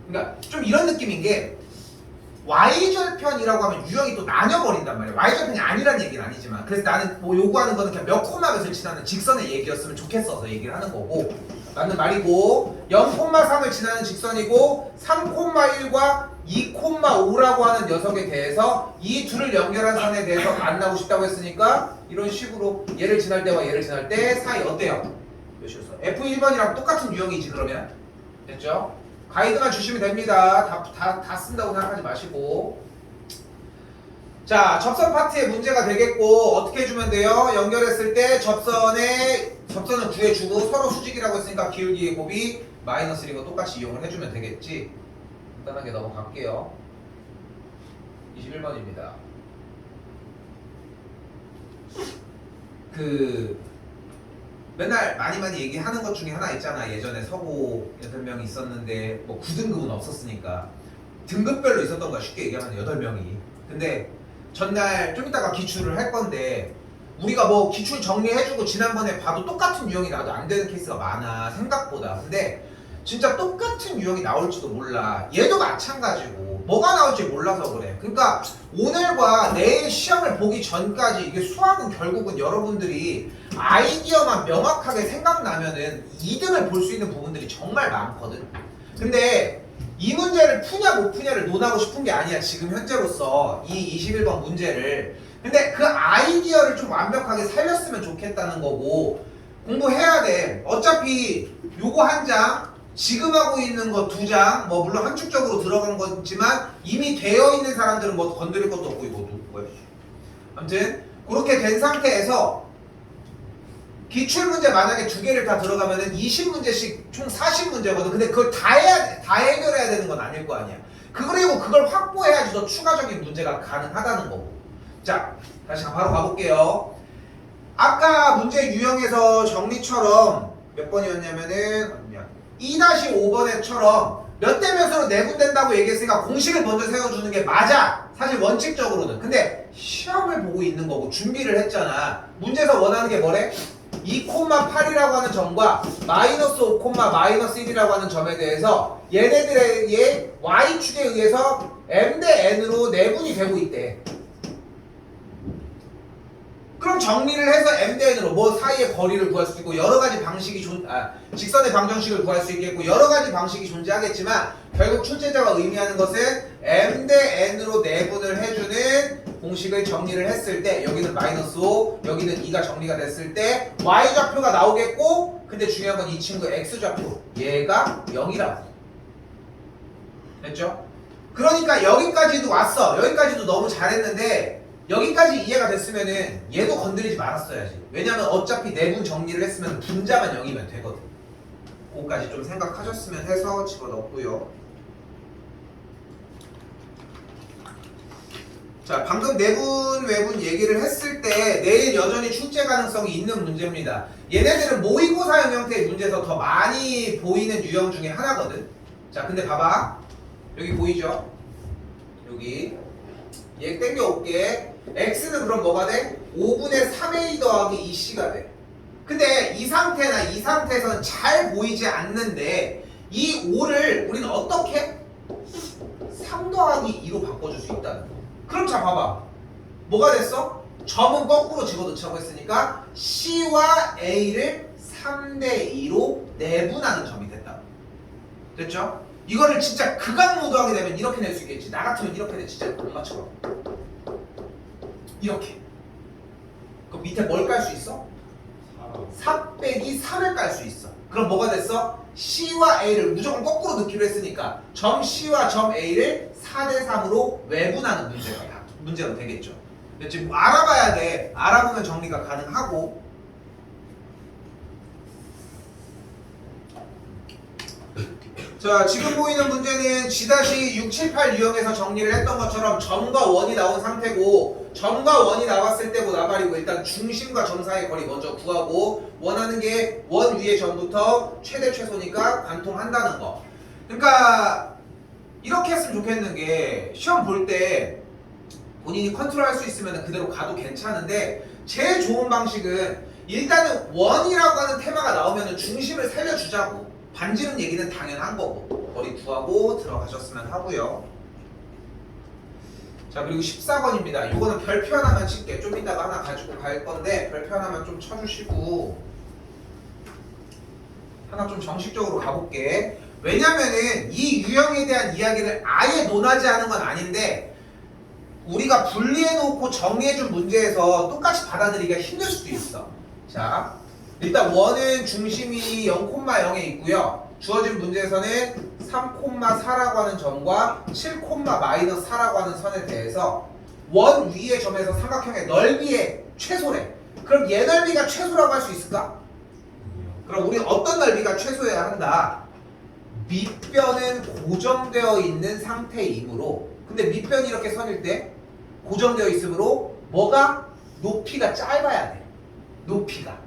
그러니까 좀 이런 느낌인 게 Y절편이라고 하면 유형이 또 나뉘어버린단 말이야. Y절편이 아니란 얘기는 아니지만 그래서 나는 뭐 요구하는 거는 그냥 몇 콤마 몇을 지나는 직선의 얘기였으면 좋겠어서 얘기를 하는 거고 맞는 말이고 0,3을 지나는 직선이고 3,1과 2,5라고 하는 녀석에 대해서 이 둘을 연결한 선에 대해서 만나고 싶다고 했으니까 이런 식으로 얘를 지날 때와 얘를 지날 때 사이 어때요? 몇이었어? F1번이랑 똑같은 유형이지 그러면 됐죠? 가이드만 주시면 됩니다. 다 쓴다고 생각하지 마시고 자 접선 파트의 문제가 되겠고 어떻게 해주면 돼요? 연결했을 때 접선을 구해주고 서로 수직이라고 했으니까 기울기의 곱이 마이너스 1과 똑같이 이용을 해주면 되겠지. 간단하게 넘어갈게요. 21번입니다. 맨날 많이 얘기하는 것 중에 하나 있잖아. 예전에 서고 8명이 있었는데 뭐 9등급은 없었으니까 등급별로 있었던 거야. 쉽게 얘기하면 8명이. 근데 전날 좀 이따가 기출을 할 건데 우리가 뭐 기출 정리해주고 지난번에 봐도 똑같은 유형이 나도 안 되는 케이스가 많아 생각보다. 근데 진짜 똑같은 유형이 나올지도 몰라. 얘도 마찬가지고 뭐가 나올지 몰라서 그래. 그러니까 오늘과 내일 시험을 보기 전까지 이게 수학은 결국은 여러분들이 아이디어만 명확하게 생각나면은 2등을 볼 수 있는 부분들이 정말 많거든. 근데 이 문제를 푸냐 못 푸냐를 논하고 싶은 게 아니야 지금 현재로서 이 21번 문제를. 근데 그 아이디어를 좀 완벽하게 살렸으면 좋겠다는 거고 공부해야 돼. 어차피 요거 한 장 지금 하고 있는 거 2장 뭐 물론 함축적으로 들어간 거지만 이미 되어 있는 사람들은 뭐 건드릴 것도 없고 이거 뭐야. 아무튼 그렇게 된 상태에서 기출 문제 만약에 2개를 다 들어가면은 20문제씩 총 40문제거든. 근데 그걸 다 해결해야 되는 건 아닐 거 아니야. 그리고 그걸 확보해야지 더 추가적인 문제가 가능하다는 거고. 자, 다시 바로 가볼게요. 아까 문제 유형에서 정리처럼 몇 번이었냐면은 2-5번에처럼 몇 대 몇으로 내분된다고 얘기했으니까 공식을 먼저 세워주는 게 맞아. 사실 원칙적으로는. 근데 시험을 보고 있는 거고 준비를 했잖아. 문제에서 원하는 게 뭐래? 2,8이라고 하는 점과 마이너스 5, 마이너스 1이라고 하는 점에 대해서 얘네들의 y축에 의해서 m 대 n으로 내분이 되고 있대. 그럼 정리를 해서 m 대 n으로 뭐 사이의 거리를 구할 수 있고 여러 가지 방식이 직선의 방정식을 구할 수 있겠고 여러 가지 방식이 존재하겠지만 결국 출제자가 의미하는 것은 m 대 n으로 내분을 해주는 공식을 정리를 했을 때 여기는 마이너스 5 여기는 2가 정리가 됐을 때 y좌표가 나오겠고 근데 중요한 건 이 친구 x좌표 얘가 0이라고 됐죠? 그러니까 여기까지도 왔어. 여기까지도 너무 잘했는데 여기까지 이해가 됐으면은 얘도 건드리지 말았어야지. 왜냐면 어차피 내분 정리를 했으면 분자만 0이면 되거든. 그거까지 좀 생각하셨으면 해서 집어넣고요. 자, 방금 내분, 외분 얘기를 했을 때 내일 여전히 출제 가능성이 있는 문제입니다. 얘네들은 모의고사형 형태의 문제에서 더 많이 보이는 유형 중에 하나거든. 자, 근데 봐봐. 여기 보이죠? 여기. 얘 땡겨올게. x는 그럼 뭐가 돼? 5분의 3a 더하기 2c가 돼. 근데 이 상태에서는 잘 보이지 않는데 이 5를 우리는 어떻게? 3 더하기 2로 바꿔줄 수 있다는 거. 그럼 자 봐봐. 뭐가 됐어? 점은 거꾸로 집어넣자고 했으니까 c와 a를 3대 2로 내분하는 점이 됐다. 됐죠? 이거를 진짜 극악무도 하게 되면 이렇게 낼 수 있겠지. 나 같으면 이렇게 내 진짜 못 맞춰. 이렇게. 그럼 밑에 뭘 깔 수 있어? 4 빼기 3을 깔 수 있어. 그럼 뭐가 됐어? C와 A를 무조건 거꾸로 넣기로 했으니까 점 C와 점 A를 4대 3으로 외분하는 문제가 되겠죠. 지금 알아봐야 돼. 알아보면 정리가 가능하고 자, 지금 보이는 문제는 G-6, 7, 8 유형에서 정리를 했던 것처럼 점과 원이 나온 상태고 점과 원이 나왔을 때 뭐 나발이고 일단 중심과 점 사이의 거리 먼저 구하고 원하는 게 원 위의 점부터 최대 최소니까 관통한다는 거. 그러니까 이렇게 했으면 좋겠는 게 시험 볼 때 본인이 컨트롤할 수 있으면 그대로 가도 괜찮은데 제일 좋은 방식은 일단은 원이라고 하는 테마가 나오면 중심을 살려주자고. 반지름 얘기는 당연한 거고 거리 구하고 들어가셨으면 하고요. 자, 그리고 14번입니다. 이거는 별표 하나만 칠게. 좀 이따가 하나 가지고 갈 건데 별표 하나만 좀 쳐주시고 하나 좀 정식적으로 가볼게. 왜냐면은 이 유형에 대한 이야기를 아예 논하지 않은 건 아닌데 우리가 분리해놓고 정리해준 문제에서 똑같이 받아들이기가 힘들 수도 있어. 자, 일단 원은 중심이 0,0에 있고요. 주어진 문제에서는 3,4라고 하는 점과 7,-4라고 하는 선에 대해서 원 위의 점에서 삼각형의 넓이의 최소래. 그럼 얘 넓이가 최소라고 할 수 있을까? 그럼 우리 어떤 넓이가 최소여야 한다? 밑변은 고정되어 있는 상태이므로, 근데 밑변이 이렇게 선일 때 고정되어 있으므로 뭐가? 높이가 짧아야 돼. 높이가.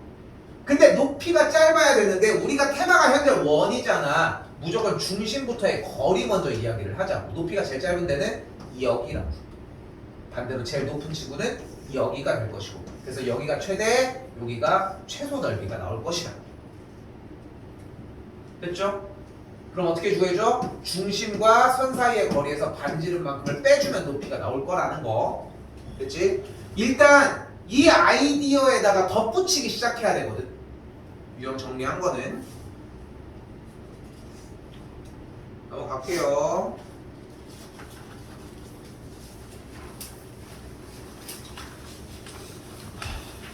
근데 높이가 짧아야 되는데 우리가 테마가 현재 원이잖아. 무조건 중심부터의 거리 먼저 이야기를 하자고. 높이가 제일 짧은 데는 여기라고. 반대로 제일 높은 지구는 여기가 될 것이고. 그래서 여기가 최대, 여기가 최소 넓이가 나올 것이다. 됐죠? 그럼 어떻게 구해줘? 중심과 선 사이의 거리에서 반지름만큼을 빼주면 높이가 나올 거라는 거. 됐지? 일단 이 아이디어에다가 덧붙이기 시작해야 되거든. 유형 정리한 거는. 넘어갈게요.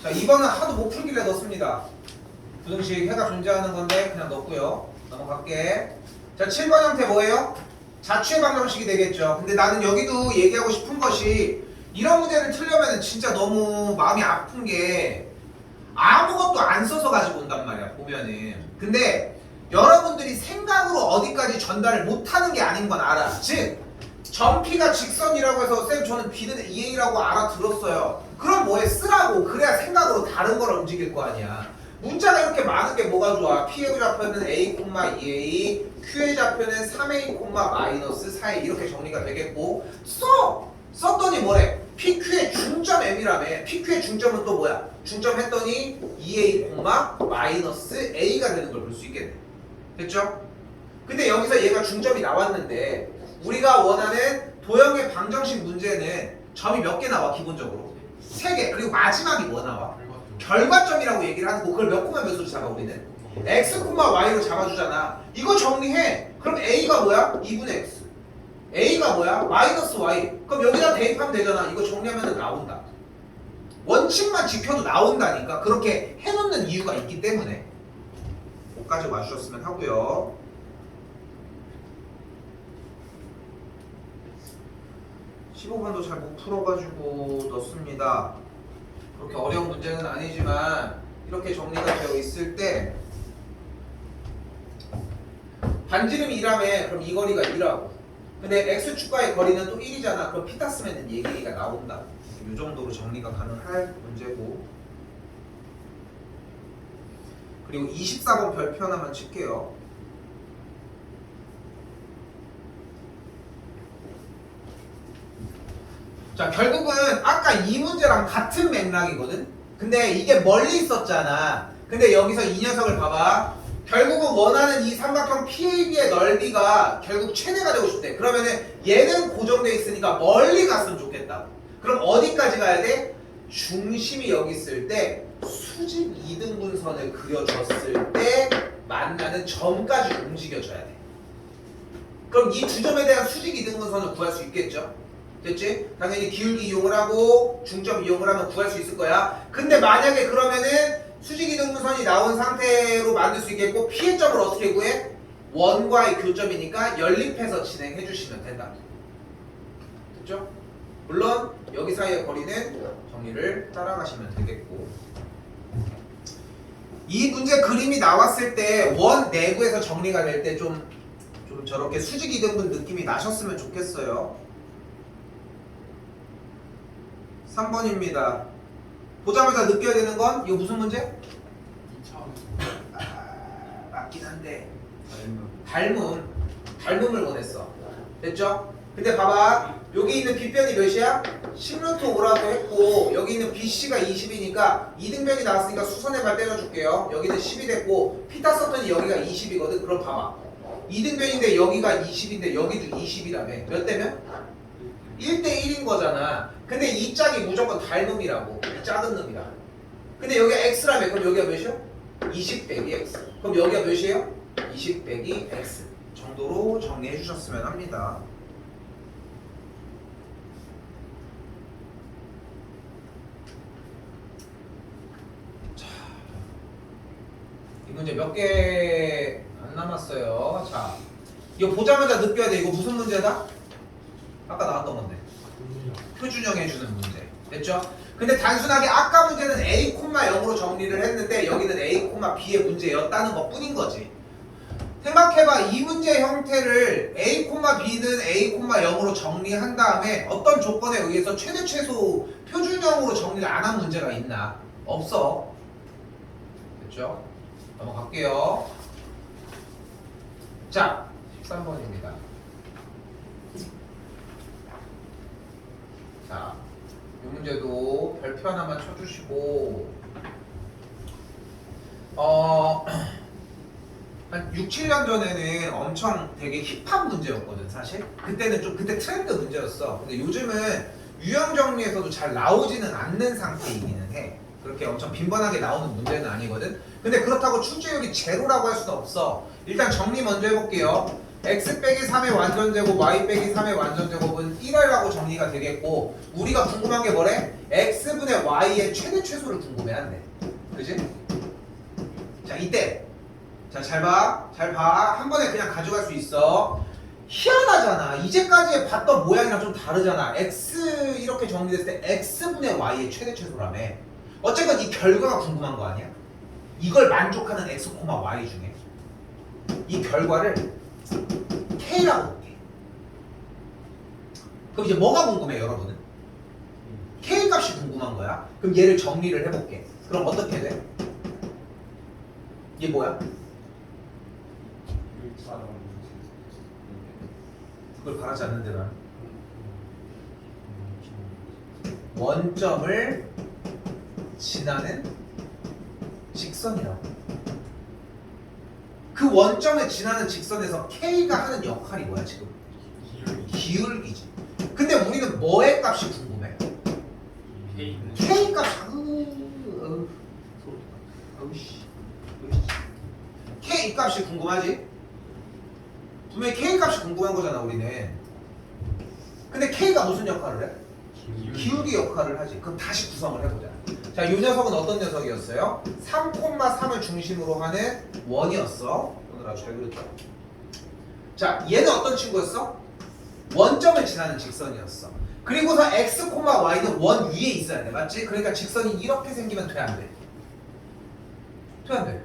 자, 2번은 하도 못 풀길래 넣습니다. 부등식 해가 존재하는 건데 그냥 넣고요. 넘어갈게. 자, 7번 형태 뭐예요? 자취의 방정식이 되겠죠. 근데 나는 여기도 얘기하고 싶은 것이 이런 문제를 틀려면 진짜 너무 마음이 아픈 게 아무것도 안 써서 가지고 온단 말이야, 보면은. 근데 여러분들이 생각으로 어디까지 전달을 못하는 게 아닌 건 알아. 즉, 점 P가 직선이라고 해서 쌤 저는 B는 2A라고 알아들었어요. 그럼 뭐해? 쓰라고. 그래야 생각으로 다른 거를 움직일 거 아니야. 문자가 이렇게 많은 게 뭐가 좋아? P의 좌표는 A, 2A, Q의 좌표는 3A, -4A 이렇게 정리가 되겠고 썼더니 뭐래? PQ의 중점 M이라며. PQ의 중점은 또 뭐야? 중점 했더니 2A, -A가 되는 걸 볼 수 있겠네. 됐죠? 근데 여기서 얘가 중점이 나왔는데 우리가 원하는 도형의 방정식 문제는 점이 몇 개 나와? 기본적으로 3개. 그리고 마지막이 뭐 나와? 결과점이라고 얘기를 하는 거. 그걸 몇 콤마 몇으로 잡아 우리는? x, y로 잡아주잖아. 이거 정리해. 그럼 a가 뭐야? 2분의 x. a가 뭐야? -y. 그럼 여기다 대입하면 되잖아. 이거 정리하면 나온다. 원칙만 지켜도 나온다니까. 그렇게 해놓는 이유가 있기 때문에. 5까지 와주셨으면 하고요. (15번도) 잘 못 풀어가지고 넣습니다. 그렇게 어려운 문제는 아니지만 이렇게 정리가 되어 있을 때 반지름이 1하면 그럼 이 거리가 2라고. 근데 x축과의 거리는 또 1이잖아. 그럼 피타 쓰면 얘기가 나온다. 이 정도로 정리가 가능할 문제고. 그리고 24번 별표 하나만 칠게요. 자, 결국은 아까 이 문제랑 같은 맥락이거든? 근데 이게 멀리 있었잖아. 근데 여기서 이 녀석을 봐봐. 결국은 원하는 이 삼각형 PAB의 넓이가 결국 최대가 되고 싶대. 그러면은 얘는 고정돼 있으니까 멀리 갔으면 좋겠다. 그럼 어디까지 가야 돼? 중심이 여기 있을 때 수직 이등분선을 그려줬을 때 만나는 점까지 움직여줘야 돼. 그럼 이 두 점에 대한 수직 이등분선을 구할 수 있겠죠? 됐지? 당연히 기울기 이용을 하고 중점 이용을 하면 구할 수 있을 거야. 근데 만약에 그러면은 수직이등분선이 나온 상태로 만들 수 있겠고 피의 점을 어떻게 구해? 원과의 교점이니까 연립해서 진행해 주시면 된다. 됐죠? 물론 여기 사이의 거리는 정리를 따라가시면 되겠고. 이 문제 그림이 나왔을 때 원 내부에서 정리가 될 때 좀 좀 저렇게 수직 이등분 느낌이 나셨으면 좋겠어요. 3번입니다. 보자마자 느껴야 되는 건 이거 무슨 문제? 2차 맞긴 한데 닮음. 닮음을 원했어. 됐죠? 근데 봐봐. 여기 있는 빗변이 몇이야? 10루트 5라고 했고 여기 있는 BC가 20이니까 이등변이 나왔으니까 수선의 발 때려줄게요. 여기는 10이 됐고 피타 썼더니 여기가 20이거든. 그럼 봐봐. 이등변인데 여기가 20인데 여기도 20이라며. 몇 대면? 1대1인 거잖아. 근데 이 짝이 무조건 닮음이라고. 이 작은 놈이라. 근데 여기가 x라며. 그럼 여기가 몇이요? 20 빼기 x. 그럼 여기가 몇이에요? 20 빼기 x 정도로 정리해 주셨으면 합니다. 자, 이 문제 몇 개 안 남았어요. 자, 이거 보자마자 느껴야 돼. 이거 무슨 문제다? 아까 나왔던 건데. 표준형 해주는 문제. 됐죠? 근데 단순하게 아까 문제는 A, 0으로 정리를 했는데 여기는 A, B의 문제였다는 것 뿐인 거지. 생각해봐. 이 문제 형태를 A, B는 A, 0으로 정리한 다음에 어떤 조건에 의해서 최대 최소 표준형으로 정리를 안 한 문제가 있나? 없어. 됐죠? 넘어갈게요. 자, 13번입니다. 자, 이 문제도 별표 하나만 쳐주시고 한 6, 7년 전에는 엄청 되게 힙한 문제였거든 사실. 그때는 좀 그때 트렌드 문제였어. 근데 요즘은 유형 정리에서도 잘 나오지는 않는 상태이기는 해. 그렇게 엄청 빈번하게 나오는 문제는 아니거든. 근데 그렇다고 출제율이 제로라고 할 수는 없어. 일단 정리 먼저 해볼게요. x 빼기 3의 완전제곱, y 빼기 3의 완전제곱은 1이라고 정리가 되겠고 우리가 궁금한 게 뭐래? x분의 y의 최대 최소를 궁금해한대. 그지? 자, 이때 자, 잘 봐. 잘 봐. 한 번에 그냥 가져갈 수 있어. 희한하잖아. 이제까지 봤던 모양이랑 좀 다르잖아. x 이렇게 정리됐을 때 x분의 y의 최대 최소라며. 어쨌건 이 결과가 궁금한 거 아니야? 이걸 만족하는 x, y 중에 이 결과를 K라고 볼게. 그럼 이제 뭐가 궁금해 여러분은? K 값이 궁금한 거야. 그럼 얘를 정리를 해볼게. 그럼 어떻게 돼? 얘 뭐야? 그걸 바라지 않는데 난 원점을 지나는 직선이라고. 그 원점을 지나는 직선에서 K가 하는 역할이 뭐야 지금? 기울기지. 근데 우리는 뭐의 값이 궁금해? K 값. K 값이 궁금하지? 분명히 K 값이 궁금한 거잖아 우리는. 근데 K가 무슨 역할을 해? 기울기 역할을 하지. 그럼 다시 구성을 해보자. 자, 이 녀석은 어떤 녀석이었어요? 3,3을 중심으로 하는 원이었어. 오늘 아주 잘 그렸다. 자, 얘는 어떤 친구였어? 원점을 지나는 직선이었어. 그리고서 x, y는 원 위에 있어야 돼. 맞지? 그러니까 직선이 이렇게 생기면 돼, 안 돼? 돼, 안 돼?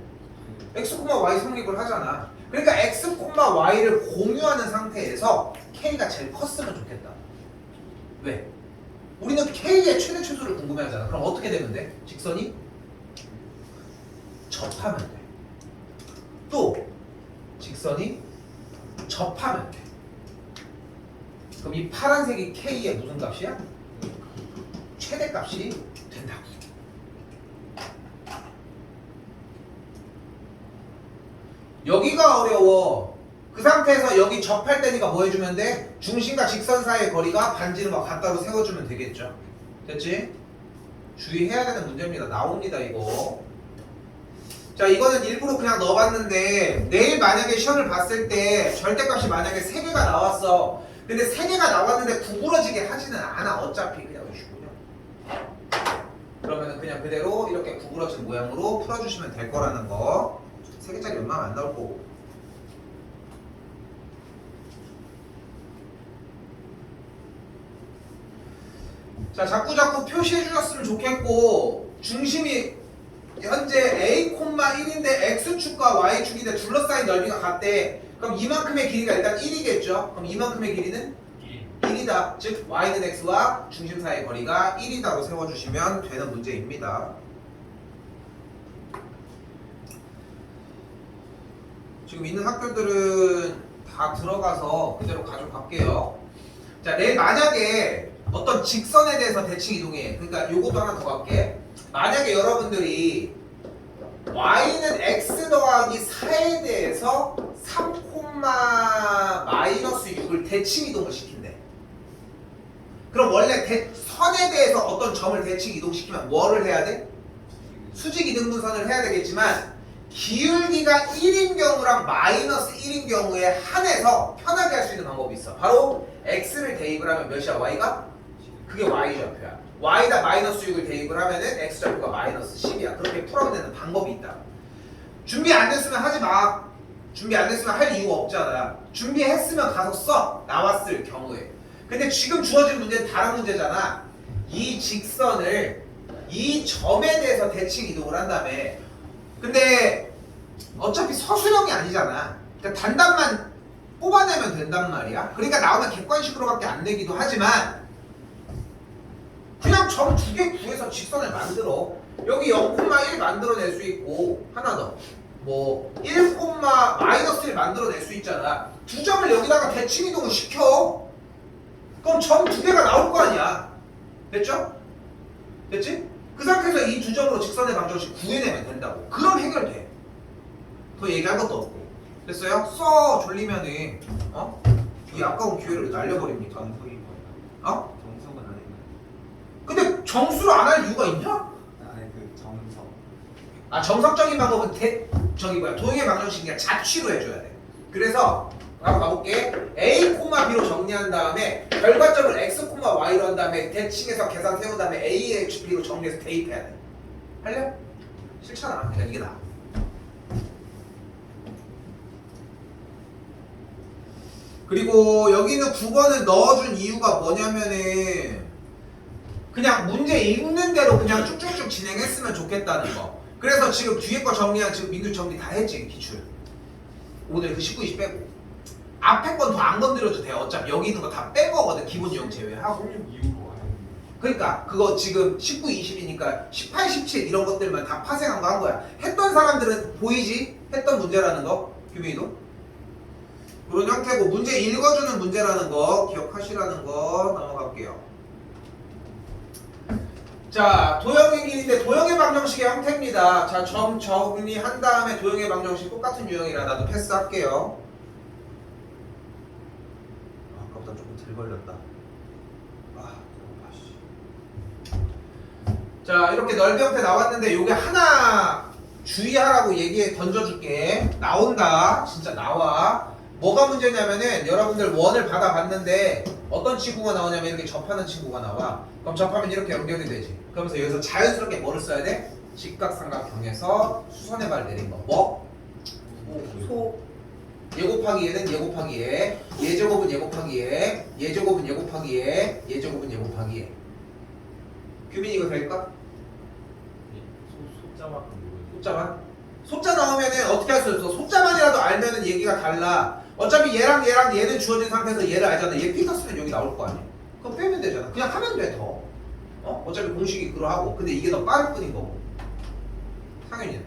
x, y 성립을 하잖아. 그러니까 x, y를 공유하는 상태에서 k가 제일 컸으면 좋겠다. 왜? 우리는 k의 최대 최소를 궁금해하잖아. 그럼 어떻게 되면 돼? 직선이 접하면 돼. 또 직선이 접하면 돼. 그럼 이 파란색이 k의 무슨 값이야? 최대 값이 된다고. 여기가 어려워. 그 상태에서 여기 접할 때니까 뭐 해주면 돼? 중심과 직선 사이의 거리가 반지름 같다로 세워주면 되겠죠. 됐지? 주의해야 되는 문제입니다. 나옵니다 이거. 자, 이거는 일부러 그냥 넣어봤는데 내일 만약에 시험을 봤을 때 절대값이 만약에 3개가 나왔어. 근데 3개가 나왔는데 구부러지게 하지는 않아. 어차피 그냥 주고요. 그러면 그냥 그대로 이렇게 구부러진 모양으로 풀어주시면 될 거라는 거. 3개짜리 웬만하면 안 나올 거고. 자, 자꾸 표시해 주셨으면 좋겠고 중심이 현재 A, 1인데 X축과 Y축인데 둘러싸인 넓이가 같대. 그럼 이만큼의 길이가 일단 1이겠죠? 그럼 이만큼의 길이는 1이다. 즉 y는 x와 중심 사이의 거리가 1이다로 세워주시면 되는 문제입니다. 지금 있는 학교들은 다 들어가서 그대로 가져갈게요. 자, 내일 만약에 어떤 직선에 대해서 대칭 이동해. 그러니까 요것도 하나 더 갈게. 만약에 여러분들이 y는 x 더하기 4에 대해서 3, 마이너스 6을 대칭 이동을 시킨대. 그럼 원래 선에 대해서 어떤 점을 대칭 이동시키면 뭐를 해야 돼? 수직 이등분선을 해야 되겠지만 기울기가 1인 경우랑 마이너스 1인 경우에 한해서 편하게 할 수 있는 방법이 있어. 바로 x를 대입을 하면 몇이야? y가? 그게 y좌표야. y다 마이너스 6을 대입을 하면은 x좌표가 마이너스 10이야. 그렇게 풀어내는 되는 방법이 있다. 준비 안 됐으면 하지 마. 준비 안 됐으면 할 이유가 없잖아. 준비했으면 가서 써. 나왔을 경우에. 근데 지금 주어진 문제는 다른 문제잖아. 이 직선을 이 점에 대해서 대칭 이동을 한 다음에 근데 어차피 서술형이 아니잖아. 그러니까 단단만 뽑아내면 된단 말이야. 그러니까 나오면 객관식으로밖에 안 내기도 하지만 그냥 점 두 개 구해서 직선을 만들어. 여기 0,1 만들어낼 수 있고 하나 더. 뭐 1, 마이너스 1 만들어낼 수 있잖아. 두 점을 여기다가 대칭 이동을 시켜. 그럼 점 두 개가 나올 거 아니야. 됐죠? 됐지? 그 상태에서 이 두 점으로 직선의 방정식 구해내면 된다고. 그럼 해결돼. 더 얘기할 것도 없고. 됐어요? 써 졸리면은 이 아까운 기회를 날려버립니다. 정석인 거예요. 어? 정석은 아니고. 근데 정수를 안 할 이유가 있냐? 아니 그 정석. 아 정석적인 방법은 도형의 방정식이 그냥 자취로 해줘야 돼. 그래서 한번 가볼게. a, b로 정리한 다음에 결과점을 x, y로 한 다음에 대칭해서 계산 세운 다음에 a, b로 정리해서 대입해야 돼. 할래? 싫잖아. 그냥 이게 나아. 그리고 여기는 9번을 넣어준 이유가 뭐냐면은 그냥 문제 읽는 대로 그냥 쭉쭉쭉 진행했으면 좋겠다는 거. 그래서 지금 뒤에 거 정리한 지금 민규 정리 다 했지 기출. 오늘 그 19, 20 빼고 앞에 건 더 안 건드려도 돼. 어차피 여기 있는 거 다 뺀 거거든. 기본 유형 제외하고. 이유로 하는. 그러니까 그거 지금 19, 20이니까 18, 17 이런 것들만 다 파생한 거 한 거야. 했던 사람들은 보이지? 했던 문제라는 거. 규민이도. 그런 형태고 문제 읽어주는 문제라는 거 기억하시라는 거 넘어갈게요. 자, 도형의 길인데 도형의 방정식의 형태입니다. 자, 점 정리한 다음에 도형의 방정식 똑같은 유형이라 나도 패스할게요. 아까보다 조금 덜 걸렸다. 자, 이렇게 넓이 형태 나왔는데 요게 하나 주의하라고 얘기해 던져줄게. 나온다. 진짜 나와. 뭐가 문제냐면은 여러분들 원을 받아봤는데 어떤 친구가 나오냐면 이렇게 접하는 친구가 나와. 그럼 접하면 이렇게 연결이 되지. 그러면서 여기서 자연스럽게 뭐를 써야 돼? 직각삼각형에서 수선의 발 내린 거. 뭐? 소. 얘 곱하기 얘는 얘 곱하기 얘. 얘 제곱은 얘 곱하기 얘. 얘 제곱은 얘 곱하기 얘. 얘 제곱은 얘 곱하기 얘. 규민이 이거 될까? 소자만큼 소자만? 소자 나오면은 어떻게 할 수 없어? 소자만이라도 알면은 얘기가 달라. 어차피 얘랑 얘는 주어진 상태에서 얘를 알잖아. 얘 피터스는 여기 나올 거 아니야. 그럼 빼면 되잖아. 그냥 하면 돼 더. 어차피 공식이 그러하고. 근데 이게 더 빠를 뿐인 거고. 상현이는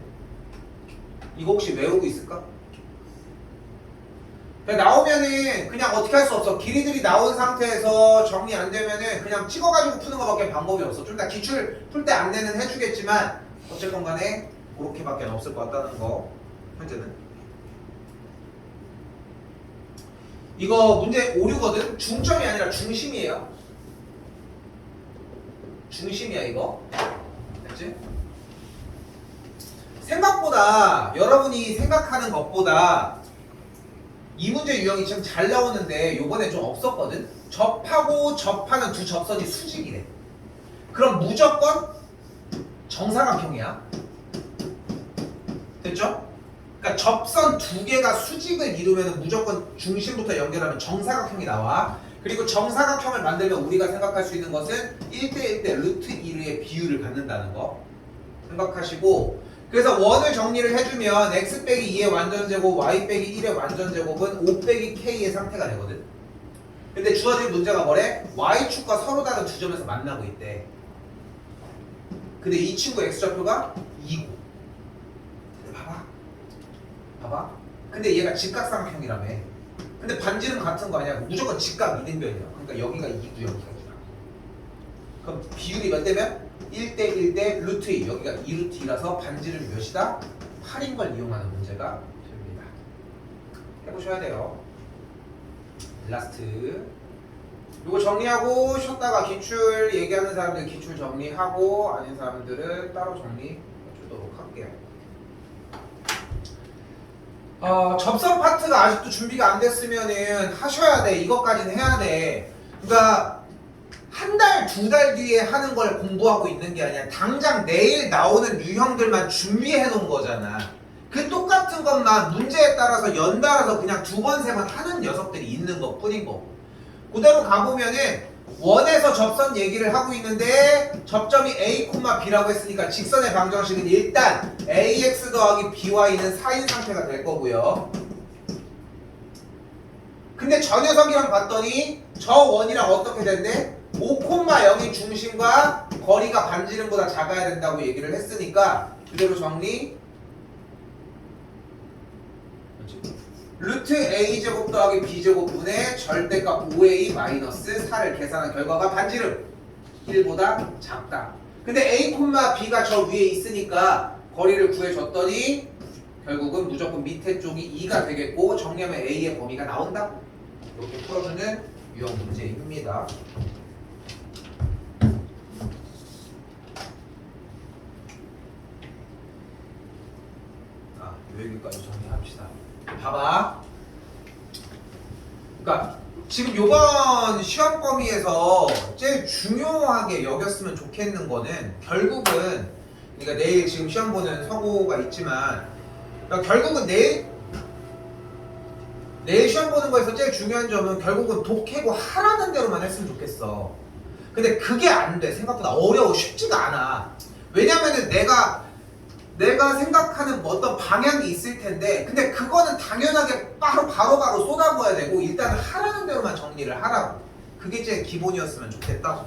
이거 혹시 외우고 있을까? 그냥 나오면은 그냥 어떻게 할 수 없어. 길이들이 나온 상태에서 정리 안 되면은 그냥 찍어가지고 푸는 거밖에 방법이 없어. 좀 이따 기출 풀 때 안내는 해주겠지만 어쨌건 간에 그렇게밖에 없을 것 같다는 거. 현재는 이거 문제 오류거든. 중점이 아니라 중심이에요. 중심이야 이거. 됐지? 생각보다 여러분이 생각하는 것보다 이 문제 유형이 지금 잘 나오는데 요번에 좀 없었거든. 접하고 접하는 두 접선이 수직이래. 그럼 무조건 정사각형이야. 됐죠? 그러니까 접선 두 개가 수직을 이루면 무조건 중심부터 연결하면 정사각형이 나와. 그리고 정사각형을 만들면 우리가 생각할 수 있는 것은 1대1대 루트 1의 비율을 갖는다는 거 생각하시고, 그래서 원을 정리를 해주면 x 빼기 2의 완전제곱, y 빼기 1의 완전제곱은 5 빼기 k의 상태가 되거든. 근데 주어진 문제가 뭐래? y축과 서로 다른 두 점에서 만나고 있대. 근데 이 친구 x좌표가 2고. 근데 봐봐. 근데 얘가 직각삼각형이라며. 근데 반지름 같은 거 아니야? 무조건 직각 이등변이야. 그러니까 여기가 2고 여기가 2야. 그럼 비율이 몇 대면? 1대 1대 루트 2. 여기가 2루트 2라서 반지름이 몇이다? 8인 걸 이용하는 문제가 됩니다. 해보셔야 돼요. 라스트. 이거 정리하고 쉬었다가 기출 얘기하는 사람들 기출 정리하고 아닌 사람들은 따로 정리해 주도록 할게요. 접선 파트가 아직도 준비가 안 됐으면은 하셔야 돼. 이것까지는 해야 돼. 그러니까 한 달, 두 달 뒤에 하는 걸 공부하고 있는 게 아니야. 당장 내일 나오는 유형들만 준비해 놓은 거잖아. 그 똑같은 것만 문제에 따라서 연달아서 그냥 두 번, 세 번 하는 녀석들이 있는 것 뿐인 거고. 그대로 가보면은 원에서 접선 얘기를 하고 있는데 접점이 A, B라고 했으니까 직선의 방정식은 일단 AX 더하기 BY는 4인 상태가 될 거고요. 근데 저 녀석이랑 봤더니 저 원이랑 어떻게 된대? 5,0인 중심과 거리가 반지름보다 작아야 된다고 얘기를 했으니까 그대로 정리. 루트 a제곱 더하기 b제곱분의 절대값 5a 마이너스 4를 계산한 결과가 반지름 1보다 작다. 근데 a, b가 저 위에 있으니까 거리를 구해줬더니 결국은 무조건 밑에 쪽이 2가 되겠고 정리하면 a의 범위가 나온다고. 이렇게 풀어주는 유형 문제입니다. 여기까지 정리합시다. 봐봐. 그러니까 지금 요번 시험 범위에서 제일 중요하게 여겼으면 좋겠는 거는 결국은 그러니까 내일 지금 시험 보는 서고가 있지만 그러니까 결국은 내일 시험 보는 거에서 제일 중요한 점은 결국은 독해고 하라는 대로만 했으면 좋겠어. 근데 그게 안 돼. 생각보다 어려워. 쉽지가 않아. 왜냐면은 내가 생각하는 어떤 방향이 있을 텐데 근데 그거는 당연하게 바로 쏟아부어야 되고 일단은 하라는 대로만 정리를 하라고. 그게 제일 기본이었으면 좋겠다고.